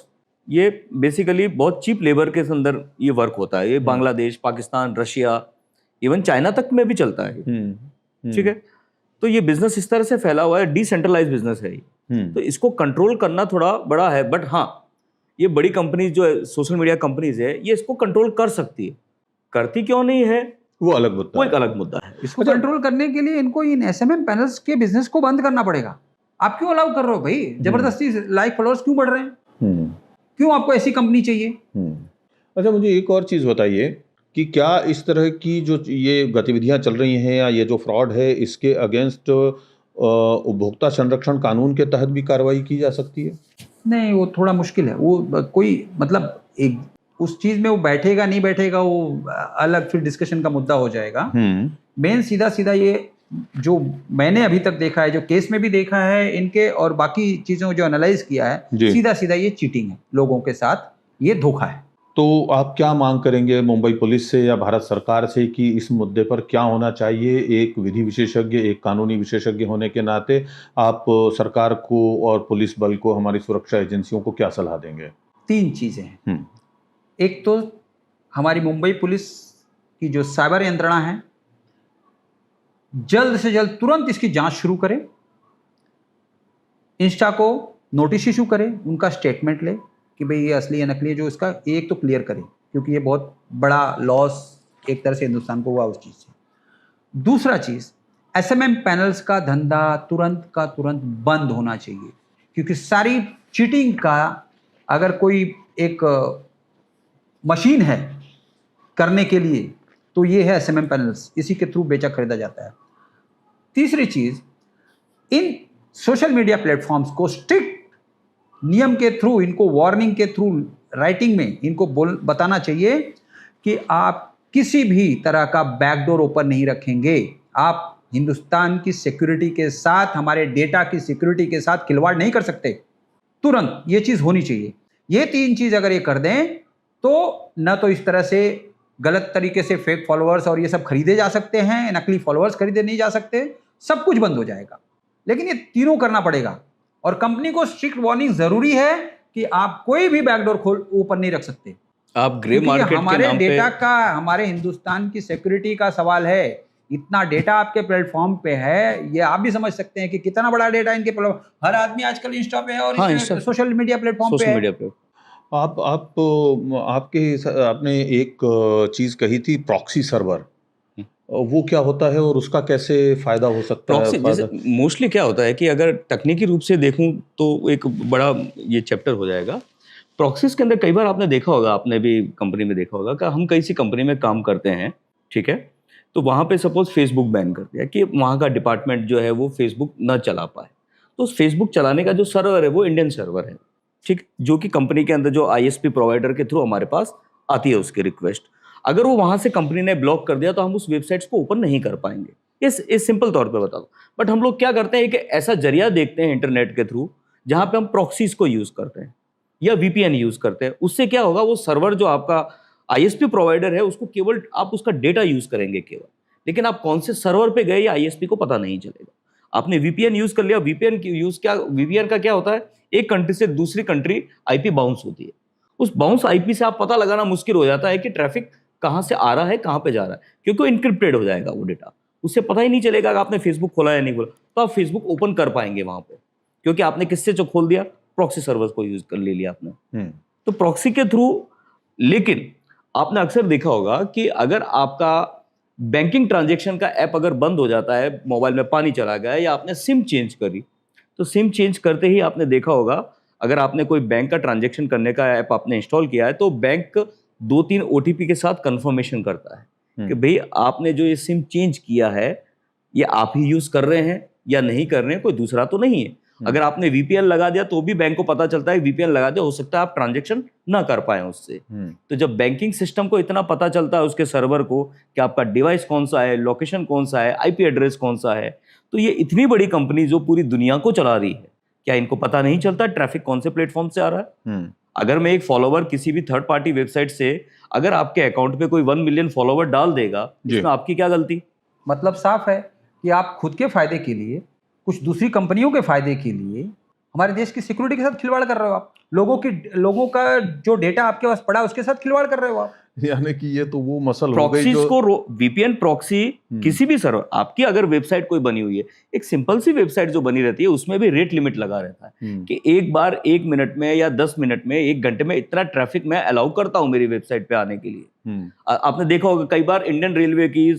ये बेसिकली बहुत चीप लेबर के अंदर ये वर्क होता है। ये Bangladesh, Pakistan, Russia, even China तक में भी चलता है, ठीक है। तो ये बिजनेस इस तरह से फैला हुआ है, डिसेंट्रलाइज बिजनेस है ये। तो इसको कंट्रोल करना थोड़ा बड़ा है, बट हाँ, ये बड़ी कंपनीज जो है, सोशल मीडिया कंपनीज है, ये इसको कंट्रोल कर सकती है। करती क्यों नहीं है वो अलग मुद्दा, वो एक अलग मुद्दा है। इसको कंट्रोल करने के लिए इनको इन एसएमएम पैनल्स के बिजनेस को बंद करना पड़ेगा। आप क्यों अलाउ कर रहे हो भाई? जबरदस्ती लाइक फॉलोअर्स क्यों बढ़ रहे हैं? क्यों आपको ऐसी कंपनी चाहिए? अच्छा, मुझे एक और चीज बताइए कि क्या इस तरह की जो ये गतिविधियां चल रही हैं या ये जो फ्रॉड है, इसके अगेंस्ट उपभोक्ता संरक्षण कानून के तहत भी कार्रवाई की जा सकती है? नहीं, वो थोड़ा मुश्किल है। वो कोई, मतलब एक उस चीज में वो बैठेगा नहीं बैठेगा, वो अलग फिर डिस्कशन का मुद्दा हो जाएगा। मेन सीधा सीधा ये जो मैंने अभी तक देखा है, जो केस में भी देखा है इनके, और बाकी चीजों जो एनालाइज किया है, सीधा सीधा ये चीटिंग है लोगों के साथ, ये धोखा है। तो आप क्या मांग करेंगे मुंबई पुलिस से या भारत सरकार से कि इस मुद्दे पर क्या होना चाहिए? एक विधि विशेषज्ञ, एक कानूनी विशेषज्ञ होने के नाते आप सरकार को और पुलिस बल को, हमारी सुरक्षा एजेंसियों को क्या सलाह देंगे? 3 चीजें हैं। एक तो हमारी मुंबई पुलिस की जो साइबर यंत्रणा है, जल्द से जल्द तुरंत इसकी जांच शुरू करे, इंस्टा को नोटिस इशू करे, उनका स्टेटमेंट ले कि भाई ये असली या नकली है, जो इसका एक तो क्लियर करे, क्योंकि ये बहुत बड़ा लॉस एक तरह से हिंदुस्तान को हुआ उस चीज़ से। दूसरा चीज़, एसएमएम पैनल्स का धंधा तुरंत का तुरंत बंद होना चाहिए, क्योंकि सारी चीटिंग का अगर कोई एक मशीन है करने के लिए, तो ये है एसएमएम पैनल्स, इसी के थ्रू बेचा खरीदा जाता है। तीसरी चीज़, इन सोशल मीडिया प्लेटफॉर्म्स को स्ट्रिक्ट नियम के थ्रू, इनको वार्निंग के थ्रू, राइटिंग में इनको बताना चाहिए कि आप किसी भी तरह का बैकडोर ओपन नहीं रखेंगे। आप हिंदुस्तान की सिक्योरिटी के साथ, हमारे डेटा की सिक्योरिटी के साथ खिलवाड़ नहीं कर सकते। तुरंत ये चीज़ होनी चाहिए। ये 3 चीज़ अगर ये कर दें तो न तो इस तरह से गलत तरीके से फेक फॉलोअर्स और ये सब खरीदे जा सकते हैं, नकली फॉलोअर्स खरीदे नहीं जा सकते, सब कुछ बंद हो जाएगा। लेकिन ये तीनों करना पड़ेगा और कंपनी को स्ट्रिक्ट वार्निंग ज़रूरी है कि आप कोई भी बैकडोर ओपन नहीं रख सकते। आप ग्रे क्योंकि मार्केट के हमारे नाम डेटा पे का, हमारे हिंदुस्तान की सिक्योरिटी का सवाल है। इतना डेटा आपके प्लेटफॉर्म पे है, ये आप भी समझ सकते हैं कि कितना बड़ा डेटा इनके प्लेटफॉर्म। हर आदमी आजकल इंस्टा पे है और हाँ, इंस्टा सोशल मीडिया प्लेटफॉर्म पे सोशल है। मीडिया पे आपने एक चीज कही थी, प्रॉक्सी सर्वर। वो क्या होता है और उसका कैसे फायदा हो सकता प्रॉक्सी है? जैसे मोस्टली क्या होता है कि अगर तकनीकी रूप से देखूं तो एक बड़ा ये चैप्टर हो जाएगा। प्रॉक्सीज के अंदर कई बार आपने देखा होगा, आपने भी कंपनी में देखा होगा कि हम किसी कंपनी में काम करते हैं, ठीक है, तो वहाँ पे सपोज फेसबुक बैन कर दिया कि वहाँ का डिपार्टमेंट जो है वो फेसबुक न चला पाए, तो उस फेसबुक चलाने का जो सर्वर है वो इंडियन सर्वर है, ठीक, जो कि कंपनी के अंदर जो आईएसपी प्रोवाइडर के थ्रू हमारे पास आती है उसकी रिक्वेस्ट। अगर वो वहाँ से कंपनी ने ब्लॉक कर दिया तो हम उस वेबसाइट्स को ओपन नहीं कर पाएंगे। इस सिंपल तौर पे बता दो। बट हम लोग क्या करते हैं कि ऐसा जरिया देखते हैं इंटरनेट के थ्रू जहाँ पे हम प्रॉक्सीज को यूज़ करते हैं या वीपीएन यूज़ करते हैं। उससे क्या होगा, वो सर्वर जो आपका आईएसपी प्रोवाइडर है उसको केवल आप उसका डेटा यूज़ करेंगे केवल, लेकिन आप कौन से सर्वर पे गए या आईएसपी को पता नहीं चलेगा। आपने वीपीएन यूज़ कर लिया, वीपीएन का क्या होता है, एक कंट्री से दूसरी कंट्री आईपी बाउंस होती है। उस बाउंस आईपी से आप पता लगाना मुश्किल हो जाता है कि ट्रैफिक कहाँ से आ रहा है, कहाँ पे जा रहा है, क्योंकि वो इनक्रिप्टेड हो जाएगा वो डेटा। उससे पता ही नहीं चलेगा कि आपने फेसबुक खोला या नहीं खोला। तो आप फेसबुक ओपन कर पाएंगे वहाँ पे, क्योंकि आपने किससे जो खोल दिया, प्रॉक्सी सर्वर को यूज कर ले लिया आपने। तो प्रॉक्सी के थ्रू, लेकिन आपने अक्सर देखा होगा कि अगर आपका बैंकिंग ट्रांजेक्शन का ऐप अगर बंद हो जाता है, मोबाइल में पानी चला गया या आपने सिम चेंज करी, तो सिम चेंज करते ही आपने देखा होगा, अगर आपने कोई बैंक का ट्रांजेक्शन करने का ऐप आपने इंस्टॉल किया है तो बैंक 2-3 ओटीपी के साथ कंफर्मेशन करता है कि भाई आपने जो ये सिम चेंज किया है ये आप ही यूज कर रहे हैं या नहीं कर रहे हैं, कोई दूसरा तो नहीं है। अगर आपने वीपीएन लगा दिया तो भी बैंक को पता चलता है वीपीएन लगा दिया, हो सकता है आप ट्रांजैक्शन ना कर पाए उससे। तो जब बैंकिंग सिस्टम को इतना पता चलता है उसके सर्वर को कि आपका डिवाइस कौन सा है, लोकेशन कौन सा है, आईपी एड्रेस कौन सा है, तो ये इतनी बड़ी कंपनी जो पूरी दुनिया को चला रही है, क्या इनको पता नहीं चलता ट्रैफिक कौन से प्लेटफॉर्म से आ रहा है? अगर मैं एक फॉलोवर किसी भी थर्ड पार्टी वेबसाइट से अगर आपके अकाउंट पे कोई 1 मिलियन फॉलोवर डाल देगा, इसमें आपकी क्या गलती? मतलब साफ है कि आप खुद के फायदे के लिए, कुछ दूसरी कंपनियों के फायदे के लिए हमारे देश की सिक्योरिटी के साथ खिलवाड़ कर रहे हो आप। लोगों का जो डेटा आपके पास पड़ा है उसके साथ खिलवाड़ कर रहे हो आप। यानी कि ये तो वो मसल हो गई प्रॉक्सीज जो को वीपीएन प्रॉक्सी किसी भी सर्वर, आपकी अगर वेबसाइट कोई बनी हुई है, एक सिंपल सी वेबसाइट जो बनी रहती है उसमें भी रेट लिमिट लगा रहता है कि एक बार 1 मिनट में या 10 मिनट में 1 घंटे में इतना ट्रैफिक मैं अलाउ करता हूं मेरी वेबसाइट पे आने के लिए। आपने देखा होगा कई बार इंडियन रेलवे की,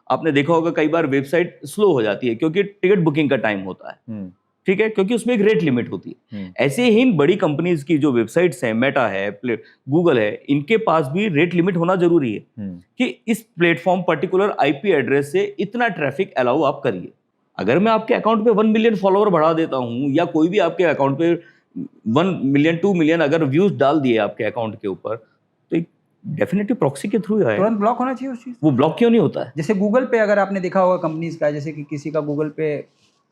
आपने देखा होगा कई बार वेबसाइट स्लो हो जाती है क्योंकि टिकट बुकिंग का टाइम होता है, ठीक है, क्योंकि उसमें एक रेट लिमिट होती है। ऐसे ही इन बड़ी कंपनीज की जो वेबसाइट्स हैं, मेटा है, गूगल है, इनके पास भी रेट लिमिट होना जरूरी है कि इस प्लेटफॉर्म पर्टिकुलर आईपी एड्रेस से इतना ट्रैफिक अलाउ आप करिए। अगर मैं आपके अकाउंट पे 1 मिलियन फॉलोवर बढ़ा देता हूं या कोई भी आपके अकाउंट पे 1 मिलियन 2 मिलियन अगर व्यूज डाल दिए आपके अकाउंट के ऊपर, तो डेफिनेटली प्रॉक्सी के थ्रू आएगा। तुरंत ब्लॉक होना चाहिए उस चीज। वो ब्लॉक क्यों नहीं होता है? जैसे गूगल पे अगर आपने देखा होगा कंपनीज का, जैसे कि किसी का गूगल पे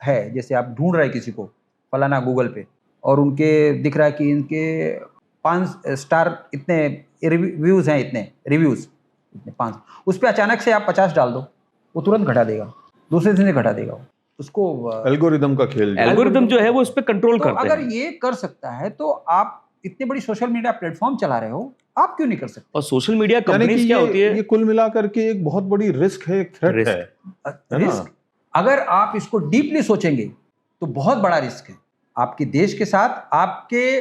है, जैसे आप ढूंढ रहे हैं किसी को फलाना गूगल पे, और उनके दिख रहा है कि इनके 5 स्टार इतने रिव्यूज़ हैं, इतने रिव्यूज़ इतने 5, उस पर अचानक से आप 50 डाल दो, वो तुरंत घटा देगा, दूसरे दिन से घटा देगा उसको। एल्गोरिदम का खेल, एल्गोरिदम जो है वो इस पे कंट्रोल तो करते हैं। अगर ये कर सकता है तो आप इतने बड़ी सोशल मीडिया प्लेटफॉर्म चला रहे हो, आप क्यों नहीं कर सकते? और सोशल मीडिया यानी कि कंपनीज क्या होती है, ये कुल मिलाकर के एक बहुत बड़ी रिस्क है, एक थ्रेट है ना? रिस्क, अगर आप इसको डीपली सोचेंगे तो बहुत बड़ा रिस्क है आपके देश के साथ, आपके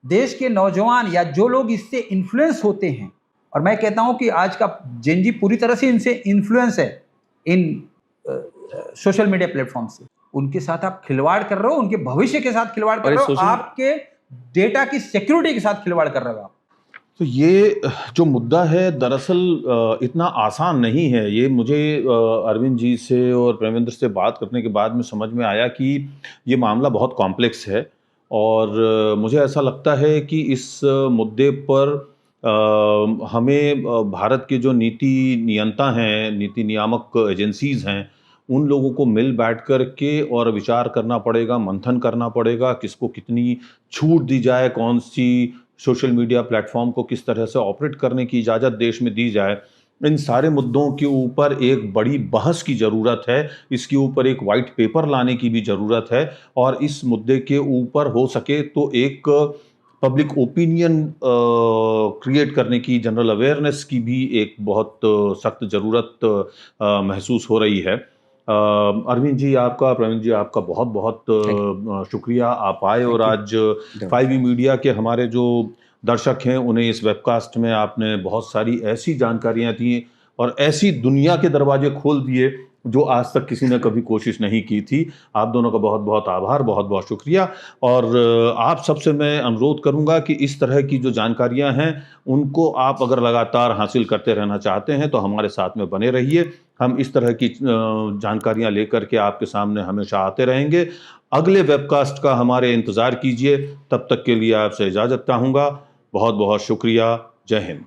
देश के नौजवान या जो लोग इससे इन्फ्लुएंस होते हैं। और मैं कहता हूं कि आज का जेन जी पूरी तरह से इनसे इन्फ्लुएंस है, इन सोशल मीडिया प्लेटफॉर्म से। उनके साथ आप खिलवाड़ कर रहे हो, उनके भविष्य के साथ खिलवाड़ कर रहे हो, आपके डेटा की सिक्योरिटी के साथ खिलवाड़ कर रहे हो आप। तो ये जो मुद्दा है दरअसल इतना आसान नहीं है। ये मुझे अरविंद जी से और प्रेमेंद्र से बात करने के बाद में समझ में आया कि ये मामला बहुत कॉम्प्लेक्स है, और मुझे ऐसा लगता है कि इस मुद्दे पर हमें भारत के जो नीति नियंता हैं, नीति नियामक एजेंसीज हैं, उन लोगों को मिल बैठ कर के और विचार करना पड़ेगा, मंथन करना पड़ेगा, किसको कितनी छूट दी जाए, कौन सी सोशल मीडिया प्लेटफॉर्म को किस तरह से ऑपरेट करने की इजाज़त देश में दी जाए। इन सारे मुद्दों के ऊपर एक बड़ी बहस की ज़रूरत है, इसके ऊपर एक वाइट पेपर लाने की भी ज़रूरत है, और इस मुद्दे के ऊपर हो सके तो एक पब्लिक ओपिनियन क्रिएट करने की, जनरल अवेयरनेस की भी एक बहुत सख्त ज़रूरत महसूस हो रही है। अरविंद जी आपका, प्रवीण जी आपका बहुत बहुत शुक्रिया, आप आए और आज 5E मीडिया के हमारे जो दर्शक हैं उन्हें इस वेबकास्ट में आपने बहुत सारी ऐसी जानकारियां दी और ऐसी दुनिया के दरवाजे खोल दिए जो आज तक किसी ने कभी कोशिश नहीं की थी। आप दोनों का बहुत बहुत आभार, बहुत बहुत शुक्रिया। और आप सबसे मैं अनुरोध करूंगा कि इस तरह की जो जानकारियां हैं उनको आप अगर लगातार हासिल करते रहना चाहते हैं तो हमारे साथ में बने रहिए। हम इस तरह की जानकारियां लेकर के आपके सामने हमेशा आते रहेंगे। अगले वेबकास्ट का हमारे इंतज़ार कीजिए। तब तक के लिए आपसे इजाज़त चाहूँगा। बहुत बहुत शुक्रिया। जय हिंद।